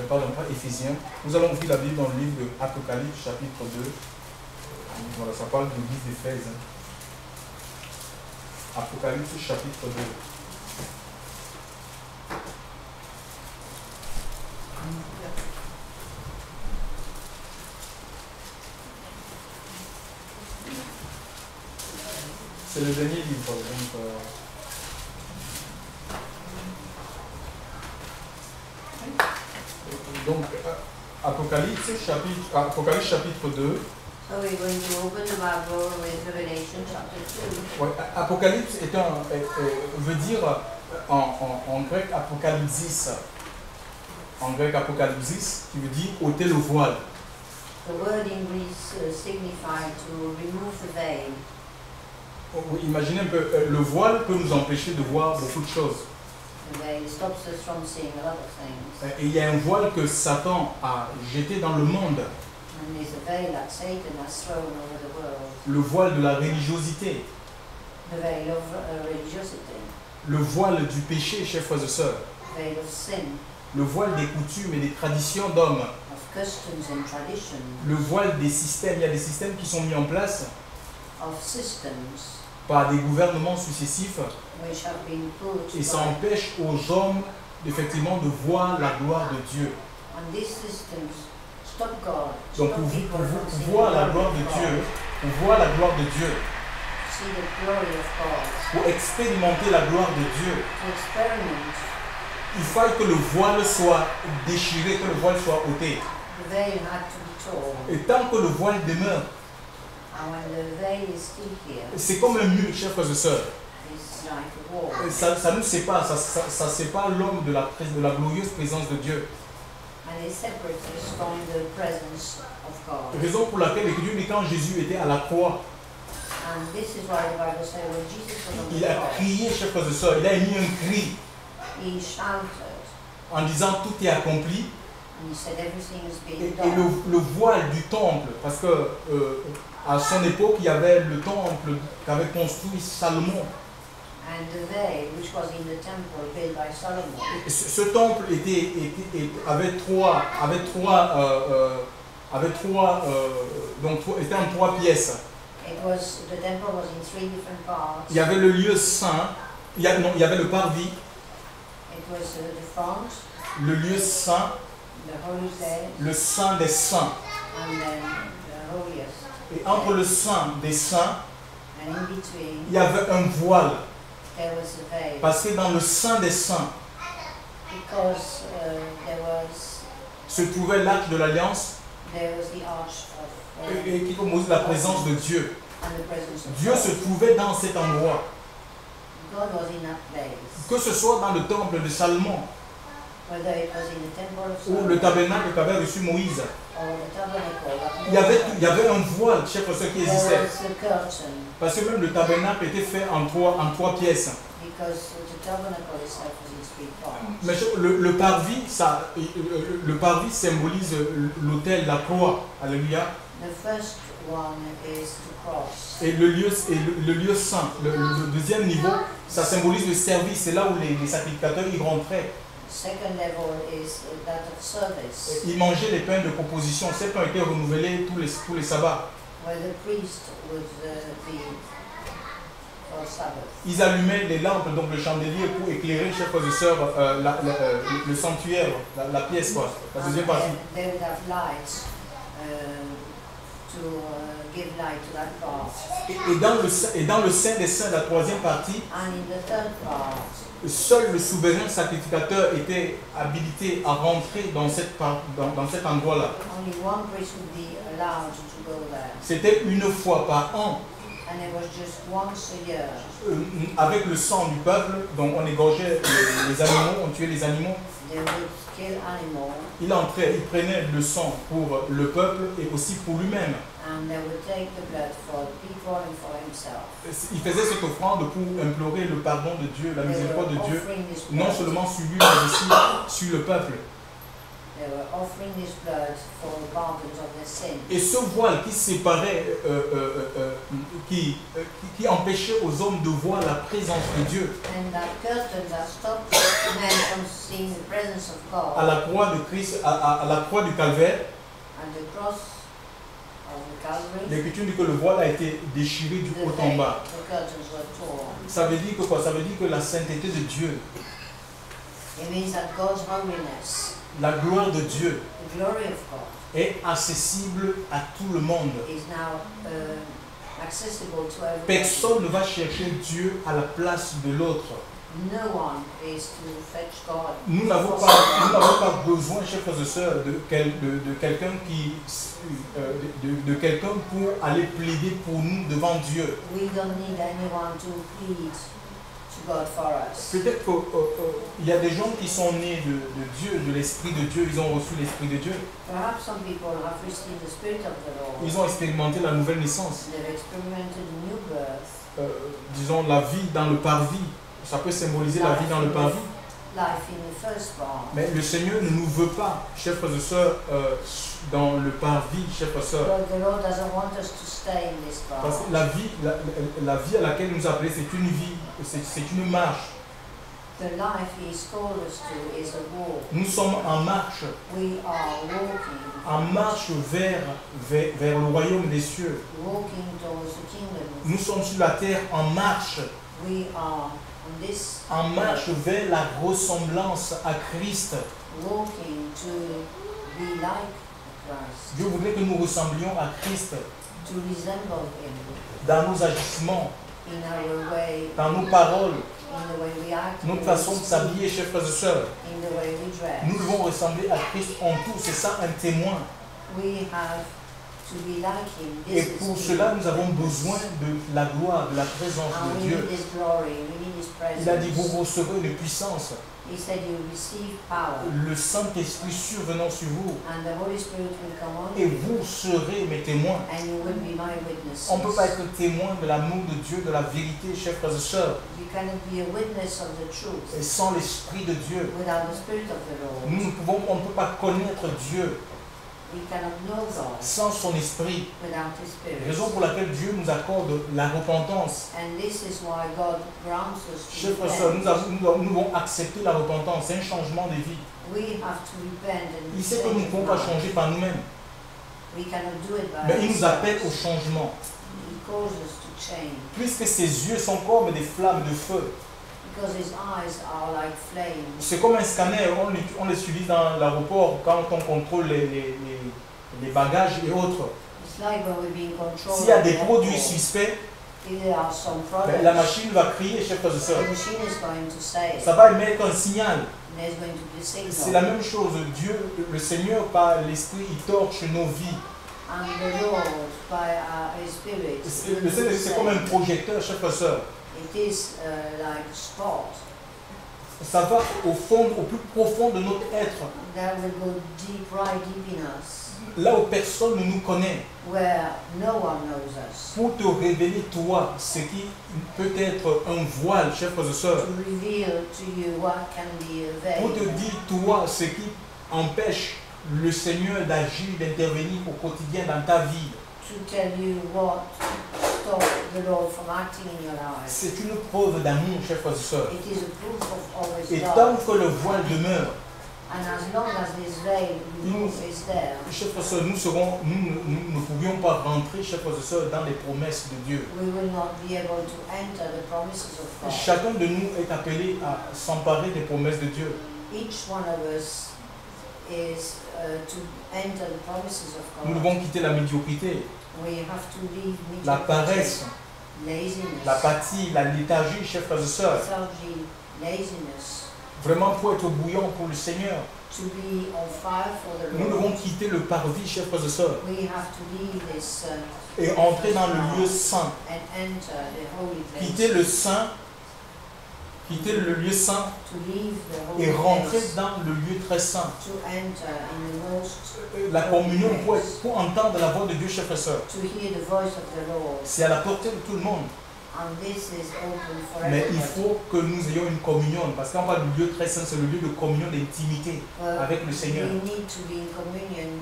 pardon, pas Éphésiens. Nous allons ouvrir la Bible dans le livre de Apocalypse, chapitre 2. Voilà, ça parle de l'église d'Éphèse. Apocalypse, chapitre 2. C'est le dernier livre. Donc Apocalypse chapitre 2. So we're going to open the Bible with Revelation chapter 2. Ouais, Apocalypse veut dire en grec apocalypsis. En grec apocalypsis, qui veut dire ôter le voile. The word in Greece signifies to remove the veil. Imaginez un peu, le voile peut nous empêcher de voir beaucoup de choses. The veil stops us from seeing a lot of things. Et il y a un voile que Satan a jeté dans le monde. And there's a veil that Satan has thrown over the world. Le voile de la religiosité. The veil of religiosity. Le voile du péché, chers frères et sœurs. The veil of sin. Le voile des coutumes et des traditions d'hommes. Of customs and traditions. Le voile des systèmes. Il y a des systèmes qui sont mis en place Of systems. Par des gouvernements successifs. Which have been put Et ça empêche aux hommes effectivement de voir la gloire de Dieu. And these systems stop God. Donc pour voir la gloire de Dieu, pour voir la gloire de Dieu, see the glory of God. Pour expérimenter la gloire de Dieu, To experiment. Il faut que le voile soit déchiré, que le voile soit ôté. The veil had to be torn. Et tant que le voile demeure, And when the veil is still here, c'est comme un mur, chers frères et sœurs. it's like a wall. Ça nous sépare, ça sépare l'homme de la glorieuse présence de Dieu. And it separates us from the presence of God. Raison pour laquelle Dieu dit quand Jésus était à la croix, And this is why the Bible says when Jesus was on il the a cross, crié, chers frères et sœurs, il a émis un cri he shouted en disant tout est accompli. and he said everything has Et been done. le voile du temple, parce que à son époque, il y avait le temple qu'avait construit Salomon. And the veil, which was in the temple built by Solomon, Ce temple était en trois pièces. the temple was in 3 different parts. Il y avait le lieu saint, il y avait le parvis, It was the front, le lieu saint, the holy place, le saint des saints. and then the holiest. Et entre le saint des saints, And in between, il y avait un voile. there was a veil. Parce que dans le saint des saints Because there se trouvait l'arche de l'alliance the arch of et qui composait la présence de Dieu. and the presence of Dieu God. se trouvait dans cet endroit. God was in that place. Que ce soit dans le temple de Salomon Whether it was in the temple of ou Solomon le tabernacle qu'avait reçu Moïse, or the tabernacle, il y avait un voile, chers frères, qui there existait. was a curtain, Parce que même le tabernacle était fait en trois pièces. because the tabernacle itself was in 3 parts. Mais le parvis symbolise l'autel, la croix. Alléluia. The first one is the cross. Et le lieu saint, le deuxième niveau, ça symbolise le service. C'est là où les sacrificateurs y rentraient. Second level is that of service, Ils mangeaient les pains de proposition. Ces pains étaient renouvelés tous les sabbats. where the priest would be for Sabbath. Ils allumaient les lampes, donc le chandelier, pour éclairer, chers frères et sœurs, le sanctuaire, la pièce, quoi, la deuxième partie. They would have lights to give light to that part. Et dans le sein des saints, la troisième partie, And in the third part, seul le souverain sacrificateur était habilité à rentrer dans cet endroit-là. only one priest would be allowed to go there. C'était une fois par an, And it was just once a year. avec le sang du peuple, donc on égorgeait les animaux, on tuait les animaux. They would kill animals Il entrait, il prenait le sang pour le peuple et aussi pour lui-même. and they would take the blood for the people and for himself. Il faisait cette offrande pour implorer le pardon de Dieu, la They were miséricorde de Dieu, offering this non blood seulement sur lui, mais aussi sur le peuple. They were offering His blood for the pardons of their sins. Et ce voile qui séparait, qui empêchait aux hommes de voir la présence de Dieu And that curtain that stopped men from seeing the presence of God à la croix de Christ, à la croix du Calvaire, and the cross of the Calvary, l'Écriture dit que le voile a été déchiré du haut en bas. the curtains were torn. Ça veut dire que quoi? Ça veut dire que la sainteté de Dieu, It means that God's holiness, la gloire de Dieu the glory of God, est accessible à tout le monde. is now accessible to everyone. Personne ne va chercher Dieu à la place de l'autre. No one is to fetch God. Nous n'avons pas besoin, chers frères et sœurs, de quelqu'un de quelqu'un pour aller plaider pour nous devant Dieu. We don't need anyone to plead to God for us. Peut-être qu'il y a des gens qui sont nés de Dieu, de l'Esprit de Dieu, ils ont reçu l'Esprit de Dieu. Perhaps some people have received the Spirit of the Lord. Ils ont expérimenté la nouvelle naissance. They've experimented a new birth. Disons la vie dans le parvis. Ça peut symboliser la vie dans le parvis. Life in the first part. Mais le Seigneur ne nous veut pas, chers frères et sœurs, dans le parvis, chers frères et sœurs. But the Lord doesn't want us to stay in this part. Parce que la vie à laquelle nous appelons, c'est une vie, c'est une marche. The life He's called us to is a walk. Nous sommes en marche, We are walking, en marche vers le royaume des cieux. walking towards the kingdom. Nous sommes sur la terre en marche, We are on this en marche vers la ressemblance à Christ. walking to be like Christ, Dieu voudrait que nous ressemblions à Christ to resemble Him dans nos agissements, in our way, dans nos paroles, in the way we act, in notre the way façon we de speak, s'habiller, chers frères et sœurs. in the way we dress. Nous devons ressembler à Christ en tout, c'est ça un témoin. We have to be like Him. Et This pour is cela, nous avons witness. besoin de la gloire, de la présence And de we Dieu. need His glory, we need His presence. Il a dit, vous recevrez une puissance, He said you receive power, le Saint-Esprit survenant sur vous, and the Holy Spirit will come on et you, vous serez mes témoins. and you will be my witnesses. On ne peut pas être témoin de l'amour de Dieu, de la vérité, chers frères et sœurs, You cannot be a witness of the truth et sans l'Esprit de Dieu. without the Spirit of the Lord. On ne peut pas connaître Dieu We cannot know God sans son Esprit. without His Spirit. Raison pour laquelle Dieu nous accorde la repentance. And this is why God grants us to Chers frères et sœurs, repent. nous devons accepter la repentance, c'est un changement de vie. We have to repent and Il sait que nous ne pouvons pas changer par nous-mêmes, We cannot do it by mais il nous appelle au ourselves. changement. He calls us to change Puisque ses yeux sont comme des flammes de feu. because His eyes are like flames. C'est comme un scanner, on les utilise dans l'aéroport quand on contrôle les bagages et autres. It's like when we're being controlled. S'il y a at des the produits airport. suspects, If there are some products, la machine va crier, chers frères et sœurs. the machine is going to say it. Ça va émettre un signal. There's going to be a signal. C'est la même chose. Dieu, le Seigneur, par l'Esprit, il torche nos vies. And the Lord, by His Spirit, Le Seigneur, c'est comme un projecteur, chers frères et sœurs. it is like a spot Ça va au fond, au plus profond de notre être. that will go deep, right deep in us, Là où personne ne nous connaît. where no one knows us. Pour te révéler, toi, ce qui peut être un voile, chers frères et sœurs. To reveal to you what can be a veil. Pour te dire, toi, ce qui empêche le Seigneur d'agir, d'intervenir au quotidien dans ta vie. To tell you what stop the Lord from acting in your life. C'est une preuve d'amour, chers frères et sœurs. It is a proof of always Et love. tant que le voile demeure, And as long as this veil is there, chers frères et sœurs, nous ne pourrions pas rentrer, chers frères et sœurs, dans les promesses de Dieu. we will not be able to enter the promises of God. Chacun de nous est appelé à s'emparer des promesses de Dieu. Each one of us is to enter the promises of Nous God. devons quitter la médiocrité, We have to leave la mediocrity, paresse, laziness, l'apathie, la léthargie, chers frères et sœurs. lethargy, laziness, Vraiment pour être bouillant pour le Seigneur. to be on fire for the Nous Lord. devons quitter le parvis, chers frères et sœurs, We have to leave this et entrer dans le lieu saint. and enter the holy place. Quitter le saint, quitter le lieu saint To leave the holy et rentrer place. dans le lieu très saint. To enter in the most, La communion pour entendre la voix de Dieu, chers frères et sœurs. to hear the voice of the Lord. C'est à la portée de tout le monde. And this is open for Mais il everybody. faut que nous ayons une communion, parce qu'on parle du lieu très saint, c'est le lieu de communion, d'intimité Well, avec le Seigneur. we need to be in communion,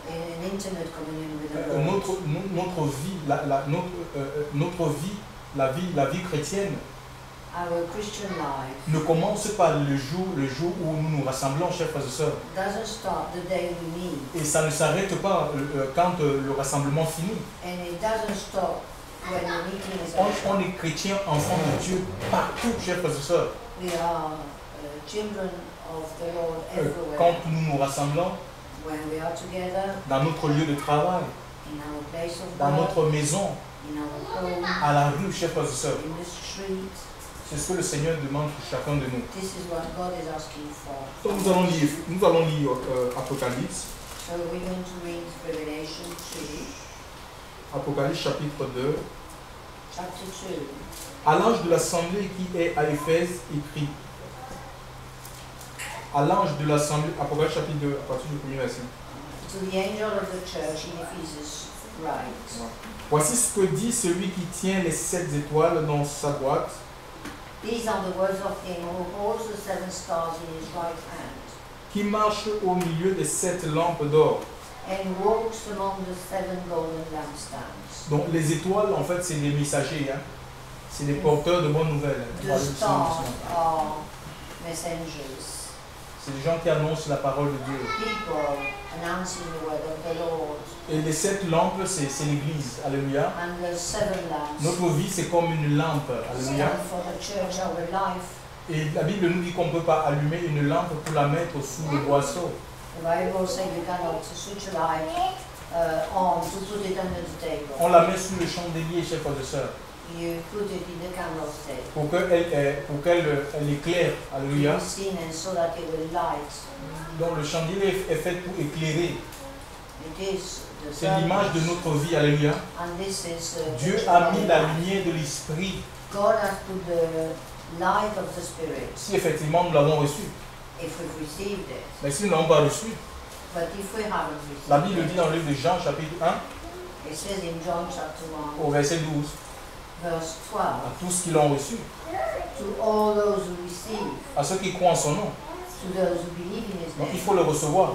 in an intimate communion with the Lord. Notre vie, notre vie, la vie chrétienne Our Christian life ne commence pas le jour où nous nous rassemblons, chers frères et sœurs. doesn't start the day we meet, Et ça ne s'arrête pas quand le rassemblement finit. and it doesn't stop when the meeting is over. On est chrétien, enfant de Dieu, partout, chers frères et sœurs. We are children of the Lord everywhere. Quand nous nous rassemblons When we are together, dans notre lieu de travail, in our place of dans work, notre maison, in our home, à la rue, chers frères et sœurs. in the street, C'est ce que le Seigneur demande pour chacun de nous. this is what God is asking for. Donc nous allons lire Apocalypse, So we're going to read Revelation 2, Apocalypse chapitre 2. chapter 2. À l'ange de l'assemblée qui est à Éphèse, écrit. À l'ange de l'assemblée, Apocalypse chapitre 2, à partir du premier verset. To the angel of the church in Ephesus write, Voici ce que dit celui qui tient les 7 étoiles dans sa boîte. these are the words of him who holds the 7 stars in his right hand, Qui marche au milieu des 7 lampes d'or. and walks among the 7 golden lampstands. Donc les étoiles, en fait, c'est des messagers. Hein. C'est des porteurs de bonnes nouvelles. The stars are messengers, C'est des gens qui annoncent la parole de Dieu. people announcing the word of the Lord. Et les 7 lampes, c'est l'Église. Alléluia. And the 7 lamps Notre vie, c'est comme une lampe. Alléluia. stand for the church, our life. Et la Bible nous dit qu'on ne peut pas allumer une lampe pour la mettre sous le boisseau. The Bible says you cannot switch a light on to put it under the table. On la met sous le chandelier, chers frères et sœurs, You put it in the candlestick. pour qu'elle éclaire. Alléluia. To be seen and so that it will light. Donc le chandelier est fait pour éclairer. It is the C'est l'image de purpose. notre vie. Alléluia. And this is Dieu the a mis la light. lumière de l'Esprit. God has put the light of the Spirit. Si effectivement nous l'avons reçu. If we've received it. Mais si nous ne l'avons pas reçu, But if we haven't received la Bible dit it, dans le livre de Jean, chapitre 1, it says in John chapter 1, au verset 12, verse 12, à tous qui l'ont reçu, to all those who receive, à ceux qui croient en son nom. to those who believe in his Donc il name, faut le recevoir.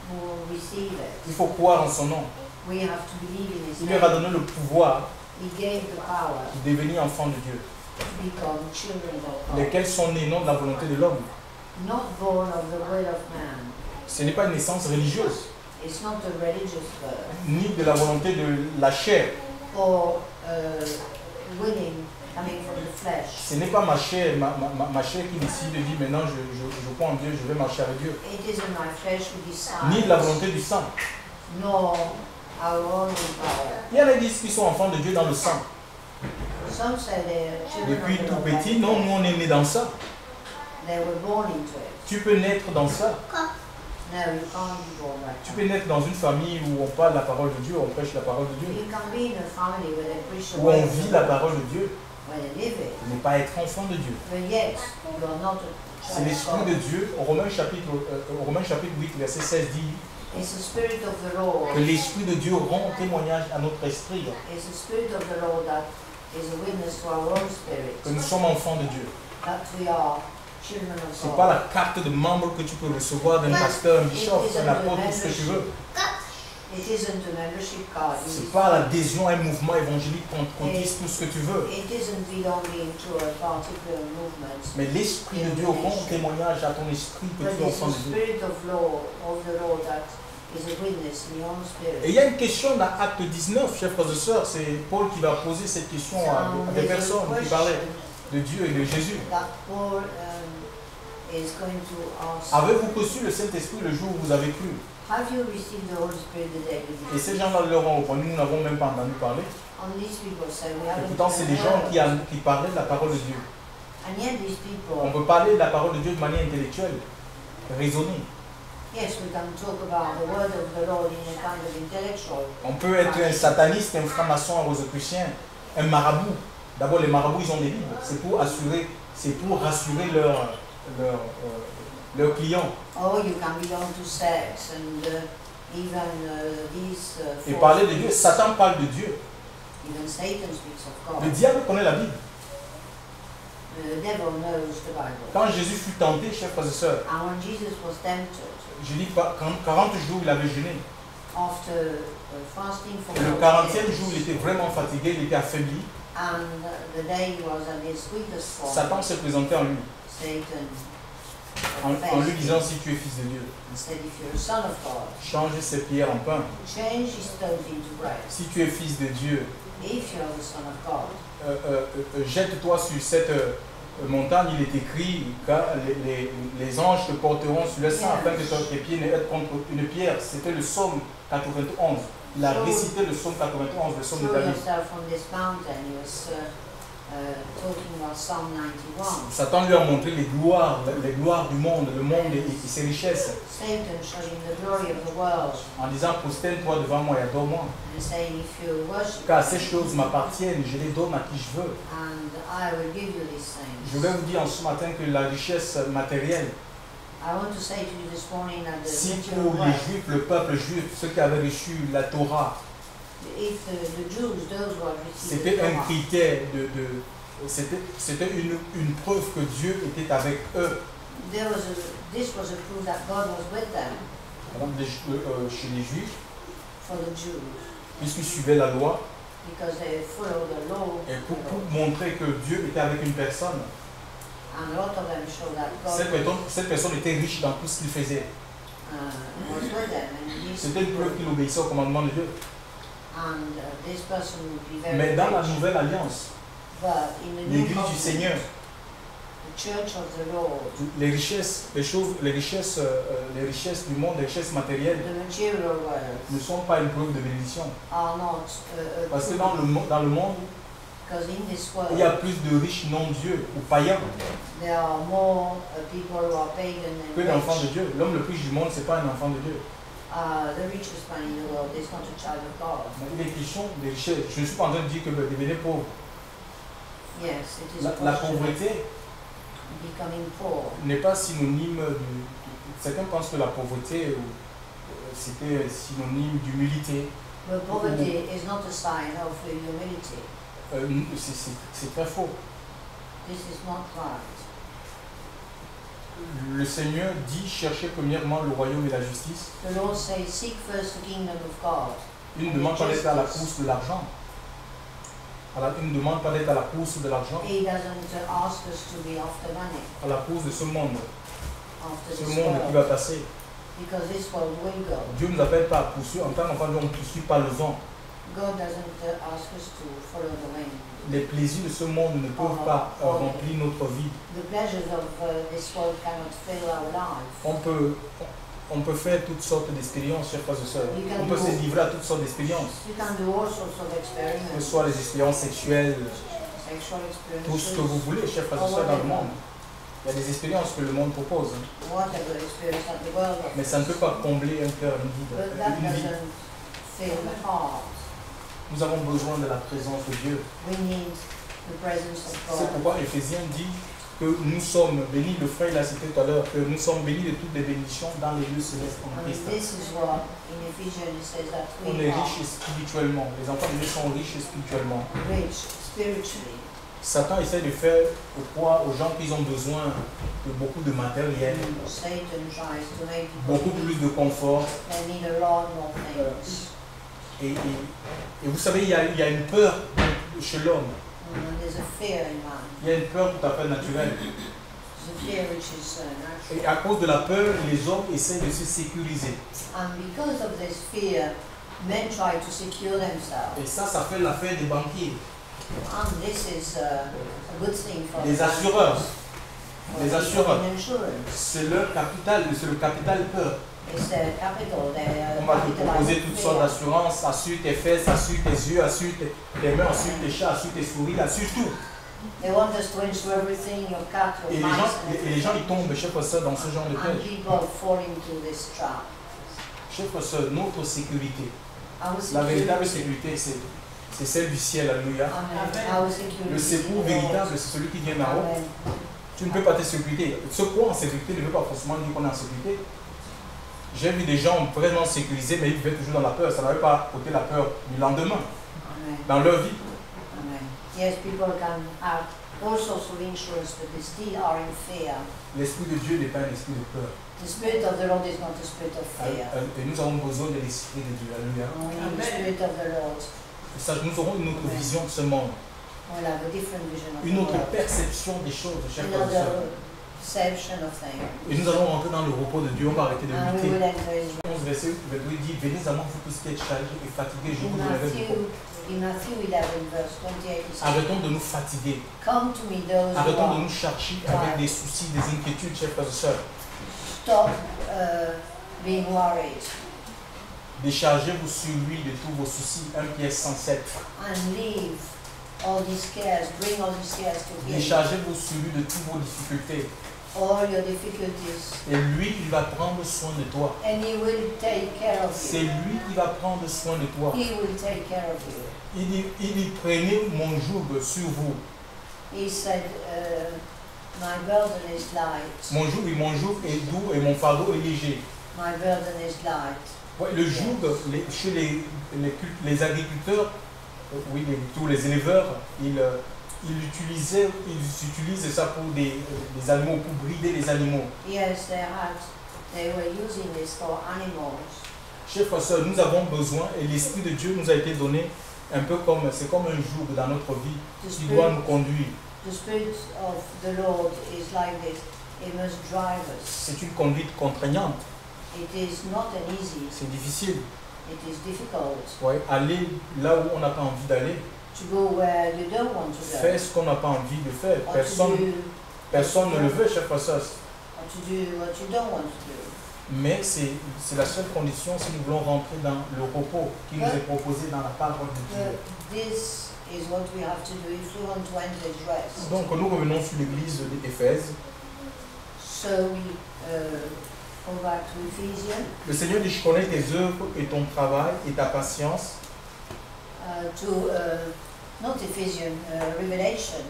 who will receive it. Il faut croire en son nom. We have to believe in his Il leur a name. donné le pouvoir He gave the power de devenir enfants de Dieu, to become children of God, lesquels sont nés non de la volonté de l'homme. not born of the will of man. Ce n'est pas une naissance religieuse, It's not a religious birth ni de la volonté de la chair. or willing coming from the flesh. Ce n'est pas ma chair, ma chair qui décide de dire maintenant je crois en Dieu, je vais marcher avec Dieu. It isn't my flesh who Ni de la decides, volonté du sang. nor our own power. Il y en a qui disent qu'ils sont enfants de Dieu dans le sang. Some say they're children Depuis of the tout Lord. petit, non, nous on est nés dans ça. They were born into it. Tu peux naître dans ça. No, you can't be born like Tu that. peux naître dans une famille où on parle la parole de Dieu, on prêche la parole de Dieu, You can be in a family where they preach the où word on of vit the la Lord, parole de Dieu, where they live it. ne pas être enfant de Dieu. But yet, you are not a C'est child of l'Esprit de God. Dieu. Romains chapitre 8, verset 16 dit It's the Spirit of the Lord. que l'Esprit de Dieu rend témoignage à notre esprit It's the Spirit of the Lord that is a witness to our own spirit que nous sommes enfants de Dieu. that we are children of Ce n'est God. pas la carte de membre que tu peux recevoir d'un pasteur, un bishop, un apôtre, tout ce que tu veux. It isn't a membership card. Ce n'est pas l'adhésion à un mouvement évangélique pentecôtiste, tout ce que tu veux. It isn't belonging to a particular movement. Mais l'Esprit de Dieu rend témoignage à ton esprit que But tu es it's enfant the de Dieu. Spirit of the Lord that is a witness in your own spirit. Et il y a une question dans Acte 19, chers frères et sœurs, c'est Paul qui va poser cette question à des There's a personnes qui parlaient de Dieu et de Jésus. that Paul is going to ask. Avez-vous reçu le Saint-Esprit le jour où vous avez cru? Have you received the Holy Spirit the day you Et believed? ces gens-là leur ont répondu, nous n'avons même pas entendu parler. And these people say we Et haven't pourtant, c'est des even gens heard. qui parlaient de la parole de Dieu. And yet these On people, peut parler de la parole de Dieu de manière intellectuelle, raisonnée. yes, we can talk about the word of the Lord in a kind of intellectual. On peut être un sataniste, un franc-maçon, un rosicrucien, un marabout. D'abord, les marabouts, ils ont des livres. C'est pour rassurer leurs clients. Or you can belong to sects and even these Et false parler de Dieu, priests. Satan parle de Dieu. Even Satan speaks of Le God. diable connaît la Bible. The devil knows the Bible. Quand Jésus fut tenté, chers frères et sœurs, And when Jesus was tempted, je dis pas, 40 jours il avait jeûné. after fasting for Le 40 40e days, jour, il était vraiment fatigué, il était affaibli. and the day he was at his weakest form, Satan s'est présenté en lui, Satan en lui faced disant him si tu es fils de Dieu, and said, if you're a son of God, change ces pierres en pain. change his stones into bread. Si tu es fils de Dieu, If you're the son of God, jette-toi sur cette montagne. Il est écrit que les anges te porteront sur le sang afin que tes pieds ne heurtent contre une pierre. C'était le psaume 91. Il a récité le psaume 91, le psaume de throw David. yourself from this mountain. He was talking about Psalm 91. Satan lui a montré les gloires du monde, le monde et ses richesses, Satan showed him the glory of the world en disant prosterne-toi devant moi et adore-moi. and saying, if you worship Car ces me, choses m'appartiennent, je les donne à qui je veux. and I will give you these things. Je vais vous dire en ce matin que la richesse matérielle, I want to say to you this morning that the si material pour les wealth, Juifs, le peuple juif, ceux qui avaient reçu la Torah, if the Jews, those who had received the c'était un Torah, critère c'était une preuve que Dieu était avec eux. this was a proof that God was with them Par exemple, chez les Juifs, for the Jews, puisqu'ils suivaient la loi, because they followed the law, et pour montrer que Dieu était avec une personne, and a lot of them show that God cette personne était riche dans tout ce qu'il faisait. was with them, and these C'était une preuve people, qu'il obéissait au commandement de Dieu. and this person would be very Mais dans la rich. nouvelle alliance, But in the new l'église du covenant, Seigneur, the church of the Lord, les richesses du monde, les richesses matérielles, the material world, ne sont pas une preuve de bénédiction. are not a Parce que proof, dans le monde, because in this il y a world plus de riches non-dieux ou païens there are more people who are pagan que than d'enfants de rich. Dieu. L'homme le plus riche du monde, ce n'est pas un enfant de Dieu. The richest man in the world is not a child of God. Mais il est question des richesses. Je ne suis pas en train de dire que devenez pauvre. Yes, it is La a question of pauvreté becoming poor. n'est pas synonyme certains pensent que la pauvreté c'était synonyme d'humilité. But poverty is not a sign of humility. C'est très faux. This is not right. Le Seigneur dit cherchez premièrement le royaume et la justice. The Lord says, seek first the kingdom of God. Il ne demande pas d'être à la course de l'argent. Il ne demande pas d'être à la course de l'argent, He doesn't ask us to be after money, à la course de ce monde. after Ce this monde qui world, va passer. because this world will go. Dieu ne nous appelle pas à poursuivre. En tant qu'enfant, on ne poursuit pas le vent. God doesn't ask us to follow the wind. Les plaisirs de ce monde ne peuvent pas remplir notre vie. The pleasures of this world cannot fill our life. On peut faire toutes sortes d'expériences, chers frères et sœurs. You can On peut do- se livrer à toutes sortes d'expériences. You can do all sorts of Que ce experiments, soit les expériences sexuelles, sexual tout ce que vous experiences, voulez, chers frères et sœurs, dans le monde. Il y a des expériences que le monde propose, hein. whatever experience that the world Mais ça ne peut offers. pas combler un cœur, une But vie. that doesn't fill the heart. Nous avons besoin de la présence de Dieu. We need the presence of C'est God. pourquoi Éphésiens dit que nous sommes bénis, le frère l'a cité tout à l'heure, que nous sommes bénis de toutes les bénédictions dans les lieux célestes en And Christ. this is what in Ephesians it says that On we est are riches spirituellement. Les enfants de Dieu sont riches spirituellement. rich spiritually. Satan essaie de faire croire aux gens qu'ils ont besoin de beaucoup de matériel, Satan tries to make beaucoup people plus believe de confort. they need a lot more things. Et vous savez, il y a une peur chez l'homme. And there's a fear in man. Il y a une peur tout à fait naturelle. There's a fear which is natural. Et à cause de la peur, les hommes essaient de se sécuriser. And because of this fear, men try to secure themselves. Et ça fait l'affaire des banquiers, And this is a good thing for des the assureurs. bankers, Les for assureurs. people in insurance. C'est leur capital, c'est le capital peur. It's their capital. Their On va te capital proposer is toutes fear. sortes d'assurances, assure tes fesses, assure tes yeux, assure tes mains, assure tes chats, assure tes souris, assure tout. They want us to insure everything, your cat, Et your mice, and les gens ils everything. tombent, chers frères et sœurs, dans ce genre de And piège. people fall into this trap. Chers frères et sœurs, notre sécurité, Our la véritable security, sécurité, c'est celle du ciel, alléluia. our security Le is in secours the Lord. véritable, c'est celui qui vient d'en haut. Amen. Tu ne peux pas te sécurité. Ce quoi en sécurité ne veut pas forcément dire qu'on est en sécurité. J'ai vu des gens vraiment sécurisés, mais ils vivaient toujours dans la peur. Ça n'avait pas ôté la peur du lendemain Amen. dans leur vie. Amen. Yes, people can have all sorts of insurance, but they still are in fear. L'Esprit de Dieu n'est pas un esprit de peur. The Spirit of the Lord is not a spirit of fear. Et nous avons besoin de l'Esprit de Dieu. Alléluia. We need the Spirit of the Lord. Et ça, nous aurons une autre vision de ce monde, We'll have a different vision of une the autre world. perception des choses, chers frères et sœurs. Another perception of things. Et nous allons rentrer dans le repos de Dieu. On va arrêter de And we will lutter. enter his 11 verset 22 dit: venez à moi, vous tous qui êtes chargés et fatigués, je vous donnerai du repos. In Matthew 11, verse 28, it says, Arrêtons de nous fatiguer. come to me those who Arrêtons de are nous chercher avec des soucis, des inquiétudes, chers frères et sœurs. stop being worried Déchargez-vous sur lui de tous vos soucis. 1 Pierre 107. and leave all these cares, bring all these cares to him, Déchargez-vous sur lui de toutes vos difficultés. all your difficulties, Et lui, il va prendre soin de toi. and he will take care of C'est you. lui qui va prendre soin de toi. He will take care of you. Il dit, prenez mon joug sur vous. He said, my burden is light. Mon joug est doux et mon fardeau est léger. My burden is light. Ouais, le joug, chez les agriculteurs, oui, tous les éleveurs, ils utilisent ça pour des animaux, pour brider les animaux. Yes, they were using this for animals. Chers frères et sœurs, nous avons besoin, et l'Esprit de Dieu nous a été donné un peu comme, c'est comme un joug dans notre vie qui doit nous conduire. The Spirit of the Lord is like this. It must drive us. C'est une conduite contraignante, It is not an easy. c'est difficile. It is difficult Ouais, aller là où on n'a pas envie d'aller, to go where you don't want to go. faire ce qu'on n'a pas envie de faire. Or Personne ne le veut, chers frères et sœurs. to do what you don't want to do. Mais c'est la seule condition si nous voulons rentrer dans le repos qui nous est proposé dans la parole de Dieu. This is what we have to do if we want to enter his rest. Donc nous revenons sur l'église d'Éphèse. So we go back to Ephesians. Le Seigneur dit: je connais tes œuvres et ton travail et ta patience. Not Ephesians, Revelation.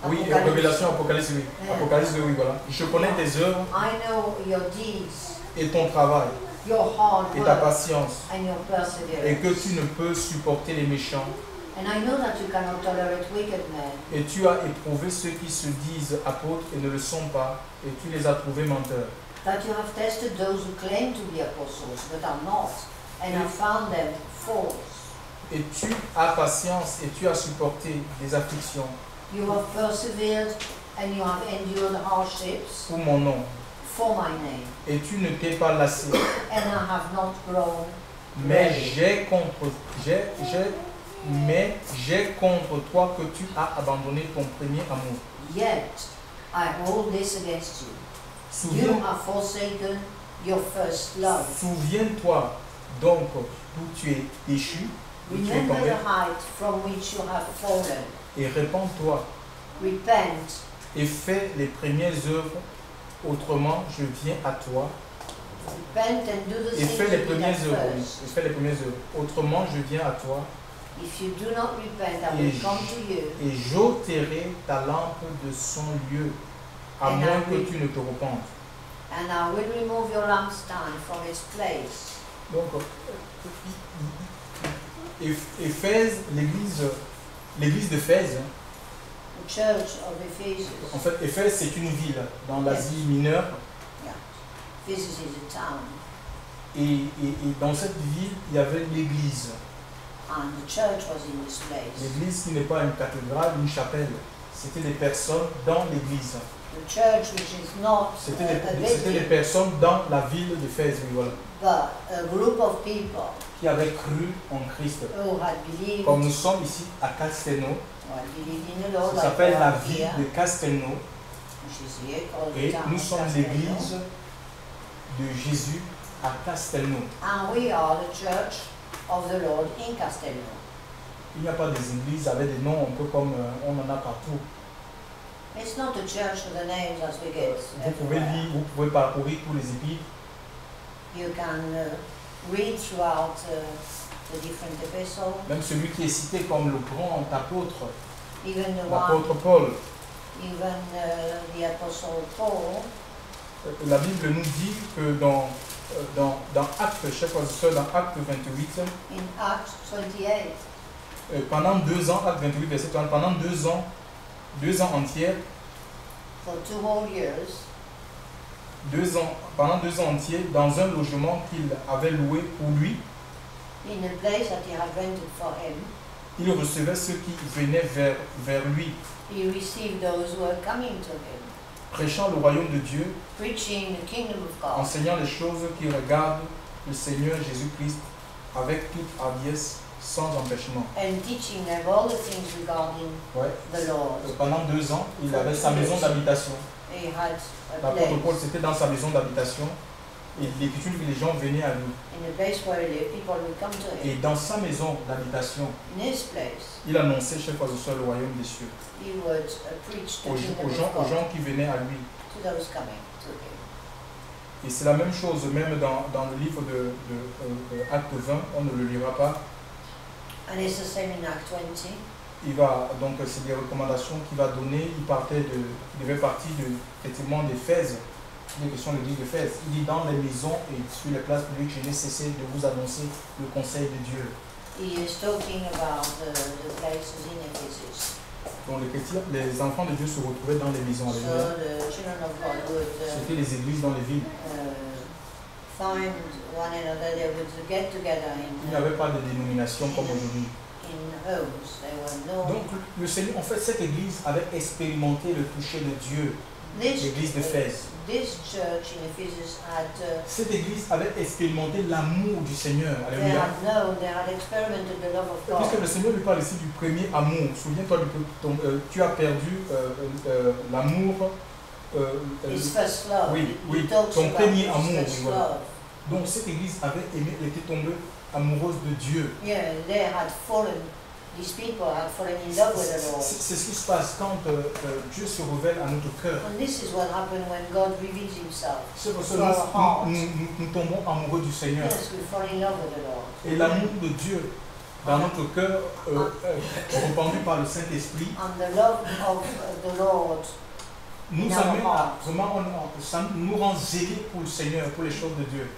Oui, Apocalypse. Révélation, Apocalypse, oui. Apocalypse, oui, voilà. Je connais tes œuvres I know your deeds, et ton travail your hard et ta work, patience, and your et que perseverance. tu ne peux supporter les méchants. And I know that you cannot tolerate wicked men, Et tu as éprouvé ceux qui se disent apôtres et ne le sont pas, et tu les as trouvés menteurs. that you have tested those who claim to be apostles but are not, and have found them false. Et tu as patience et tu as supporté des afflictions You have persevered and you have endured hardships pour mon nom, for my name, et tu ne t'es pas lassé. and I have not grown Mais weary. j'ai contre toi que tu as abandonné ton premier amour. Yet I hold this against you. You Souviens- have forsaken your first love. Souviens-toi donc d'où tu es déchu, d'où tu es Remember tombé, the height from which you have fallen. et répands-toi Repent et fais les premières œuvres, autrement je viens à toi. Repent and do the Et things fais les you did premières at œuvres, oui, first. et fais les premières œuvres, autrement je viens à toi, If you do not repent, I et will come to you, et j'ôterai ta lampe de son lieu, à And moins I que will- tu ne te repentes. and I will remove your lampstand from its place. Donc, Éphèse, l'église d'Éphèse, The church of Ephesus. en fait, Éphèse c'est une ville dans l'Asie mineure, Ephesus is a town, et dans cette ville, il y avait l'église. and the church was in this place. L'église qui n'est pas une cathédrale, une chapelle, c'était des personnes dans l'église. The church, which is not C'était a des building, personnes dans la ville d'Éphèse, oui, voilà, but a group of people qui avaient cru en Christ. who had believed, Comme nous sommes ici à Castelnau, who had believed in the Lord, ça like s'appelle we la are ville here, de Castelnau, which is here called the et town nous of sommes Castello. l'église de Jésus à Castelnau. And we are the church of the Lord in Castello. Il n'y a pas des églises avec des noms un peu comme on en a partout. It's not a church with the names as we get Vous pouvez everywhere. lire, vous pouvez parcourir tous les épîtres. You can read throughout the different epistles, Même celui qui est cité comme le grand apôtre, even the one, l'apôtre Paul. even the apostle Paul. La Bible nous dit que dans dans Actes, chers frères et sœurs, dans Actes 28, in Acts 28, pendant 2 ans, Actes 28, verset 30, pendant 2 ans entiers, for 2 whole years, pendant 2 ans entiers, dans un logement qu'il avait loué pour lui, in a place that he had rented for him, il recevait ceux qui venaient vers lui, he received those who were coming to him, prêchant le royaume de Dieu, preaching the kingdom of God, enseignant les choses qui regardent le Seigneur Jésus-Christ avec toute hardiesse, sans empêchement. and teaching them all the things regarding Ouais. the Lord. Pendant 2 ans, il avait sa maison d'habitation. He had a L'apôtre Paul, place, c'était dans sa maison d'habitation. Et l'Écriture dit que les gens venaient à lui. in the place where he lived, people would come to Et him. dans sa maison d'habitation, In his place, il annonçait, chers frères et sœurs, le royaume des cieux he would preach the aux kingdom gens, of God qui venaient à lui. to those coming to him. Et c'est la même chose, même dans le livre de Acte 20, on ne le lira pas. And it's the same in Act 20. Il va, donc c'est des recommandations qu'il va donner. Il devait partir effectivement d'Éphèse. Il est question de l'église d'Éphèse. Il dit dans les maisons et sur les places publiques, je n'ai cessé de vous annoncer le conseil de Dieu. He is talking about the places in Ephesus. Donc les enfants de Dieu se retrouvaient dans les maisons. So the children of God would C'était les églises dans les villes. find one another, they would get together Il n'y avait pas de dénomination comme aujourd'hui. in homes. There were no. Donc le Seigneur, en fait, cette église avait expérimenté le toucher de Dieu. L'église d'Éphèse. This church in Ephesus had. Cette église avait expérimenté l'amour du Seigneur. They had experimented the love of God. Puisque le Seigneur lui parle ici du premier amour. Souviens-toi, tu as perdu l'amour. His first love. Oui, ton premier amour. Voilà. Donc cette église avait aimé, elle était tombée amoureuse de Dieu. Yeah, they had fallen. These people had fallen in love with the Lord. C'est ce qui se passe quand Dieu se révèle à notre cœur. And this is what happened when God reveals Himself. C'est parce que to our hearts. nous tombons amoureux du Seigneur. Yes, we fall in love with the Lord. Et l'amour de Dieu dans notre cœur, répandu par le Saint-Esprit, And the love of the Lord nous amène à, vraiment, ça nous rend zélés pour le Seigneur, pour les choses de Dieu.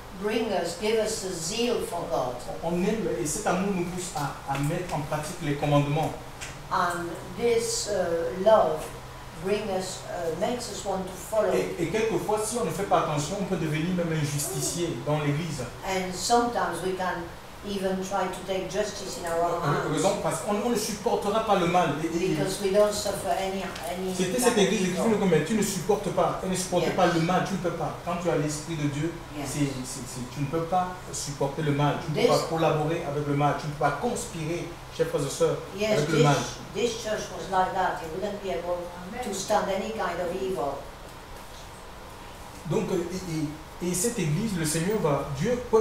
give us a zeal for God. On aime, et cet amour nous pousse à mettre en pratique les commandements. And this love makes us want to follow. Et quelquefois, si on ne fait pas attention, on peut devenir même un justicier dans l'église. And sometimes we can even try to take justice in our own hands. Parce qu'on ne supportera pas le mal. Because we don't suffer any C'était cette église, l'église nous dit, mais tu ne supportes pas, elle ne supporte pas le mal, tu ne peux pas. Quand tu as l'Esprit de Dieu, tu ne peux pas supporter le mal, tu ne peux pas collaborer avec le mal, tu ne peux pas conspirer, chers frères et sœurs, avec le mal. This church was like that. It wouldn't be able to stand any kind of evil. Donc, et cette église, le Seigneur va,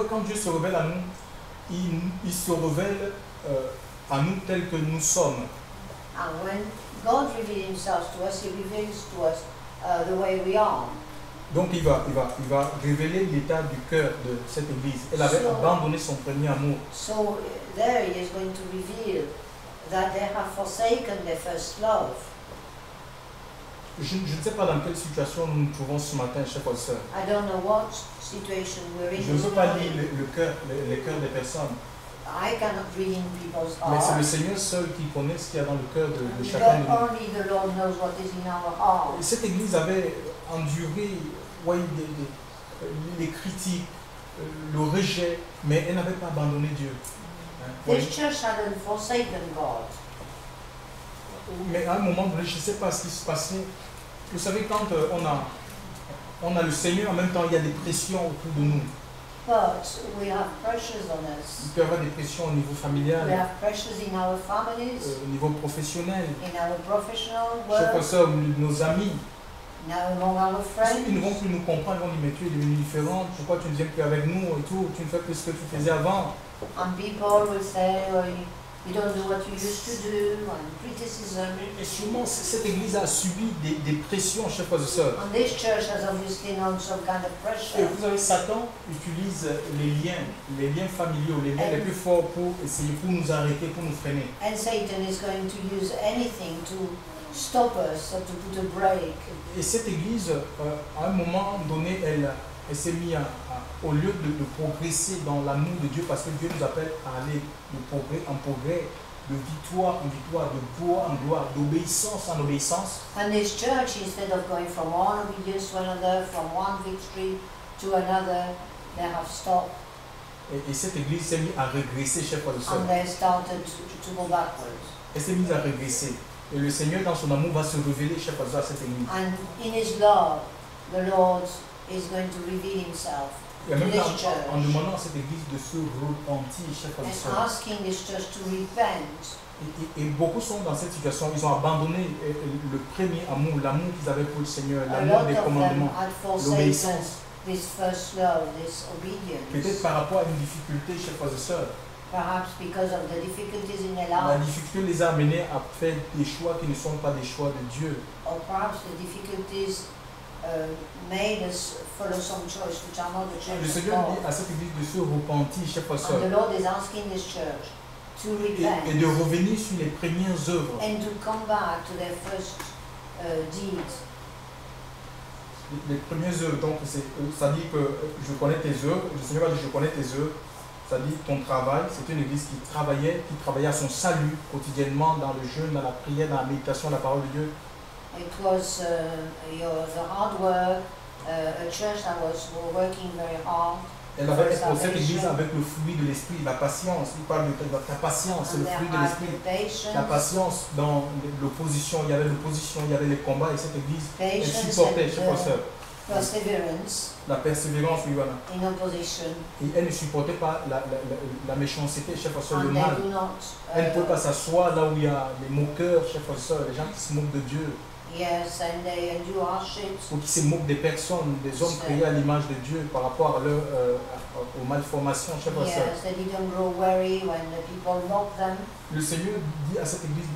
quand Dieu se révèle à nous, il se révèle à nous tels que nous sommes. And when God reveals Himself to us, He reveals to us the way we are. Donc il va révéler l'état du cœur de cette église. Elle avait abandonné son premier amour. So there He is going to reveal that they have forsaken their first love. Je ne sais pas dans quelle situation nous nous trouvons ce matin, chers frères et sœurs. I don't know what situation we're in. Je ne veux pas lire les cœurs des personnes. I cannot read in people's hearts. Mais c'est le Seigneur seul qui connaît ce qu'il y a dans le cœur de chacun de nous. Only the Lord knows what is in our hearts. Cette église avait enduré les critiques, le rejet, mais elle n'avait pas abandonné Dieu. This church hadn't forsaken God. Mais à un moment donné, je ne sais pas ce qui se passait. Vous savez, quand on a le Seigneur, en même temps, il y a des pressions autour de nous. But we have pressures on us. Il peut y avoir des pressions au niveau familial, We have pressures in our families, au niveau professionnel. in our professional Chers frères work, et sœurs, nos amis, among our ils ne vont friends. plus nous comprendre, ils vont dire, mais tu es devenu différente, pourquoi tu ne viens plus avec nous et tout, tu ne fais plus ce que tu faisais avant. And people will say, oh, you don't do what you used to do, and criticism. Et sûrement, cette église a subi des pressions, chers frères et sœurs. And this church has obviously known some kind of Et pressure. vous savez, Satan utilise les liens familiaux, les liens les plus forts pour essayer, pour nous arrêter, pour nous freiner. And Satan is going to use anything to stop us or to put a break. Et cette église, à un moment donné, elle s'est mise au lieu de progresser dans l'amour de Dieu, parce que Dieu nous appelle à aller de progrès en progrès, de victoire en victoire, de gloire en gloire, d'obéissance en obéissance. And this church, instead of going from one obedience to another, from one victory to another, they have stopped Et cette église s'est mise à régresser, chers frères et sœurs. and they started to go backwards. Elle s'est mise à régresser. Et le Seigneur, dans son amour, va se révéler, chers frères et sœurs, à cette église. And in His love, the Lord is going to reveal Himself Et to même this en church demandant à cette église de se repentir, chers frères et and sœurs. asking this church to repent. Et beaucoup sont dans cette situation, ils ont abandonné le premier amour, l'amour qu'ils avaient pour le Seigneur, A l'amour lot des of them commandements, had forsaken l'obéissance. this first love, this Peut-être obedience, par rapport à une difficulté, chers frères et sœurs. perhaps because of the difficulties in their La life, difficulté les a amenés à faire des choix qui ne sont pas des choix de Dieu. or perhaps the difficulties made us follow some choice which are not the Le choice of Seigneur dit God. à cette église de se repentir, chers frères et And the sœurs, Lord is asking this church to repent et de revenir sur les premières œuvres. and to come back to their first deeds. Les premières œuvres, donc ça dit que je connais tes œuvres, le Seigneur a dit je connais tes œuvres, ça dit ton travail, c'est une église qui travaillait à son salut quotidiennement dans le jeûne, dans la prière, dans la méditation, la parole de Dieu. It was the hard work, a church that was working very hard. Elle avait cette église avec le fruit de l'esprit, la patience, il parle de la patience, c'est And le they fruit de had l'esprit. the patience, La patience dans l'opposition, il y avait l'opposition, il y avait les combats et cette église, elle patience supportait, and chers frères et sœurs, perseverance la persévérance, oui voilà. in opposition. Et elle ne supportait pas la méchanceté, chers frères et sœurs, le And mal. they do not, Elle ne peut pas s'asseoir là où il y a les moqueurs, chers frères et sœurs, les gens qui se moquent de Dieu, yes, and they endure hardships. ou qui se moquent des personnes, des hommes créés à l'image de Dieu par rapport à leur, aux malformations, chers frères et sœurs. Yes, they didn't grow weary when the people mocked them. Le Seigneur dit à cette église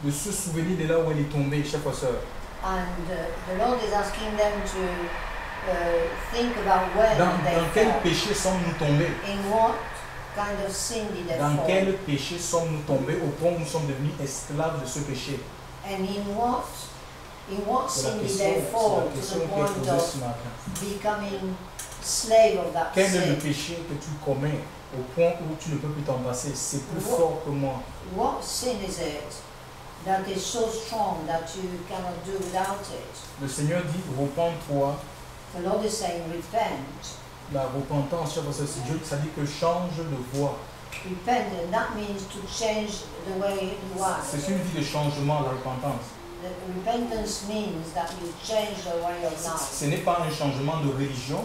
de se souvenir de là où elle est tombée, chers frères et sœurs. And the Lord is asking them to think about where Dans they quel fell. péché sommes-nous tombés? In what kind of sin did they Dans fall? quel péché sommes-nous tombés au point où nous sommes devenus esclaves de ce péché? And in what C'est la sin did question, they c'est fall la to question the qui est point posée of ce matin. becoming slave of that Quel est le sin? péché que tu commets au point où tu ne peux plus t'en passer? C'est plus fort que moi. What sin is it that is so strong that you cannot do without it? Le Seigneur dit, repens-toi. The Lord is saying, repent. La repentance, chers frères et sœurs, c'est Dieu, ça dit que change de voie. Repent, and that means to change the way you are. C'est une vie de changement, la repentance. The repentance means that you change the way of life. Ce n'est pas un changement de religion.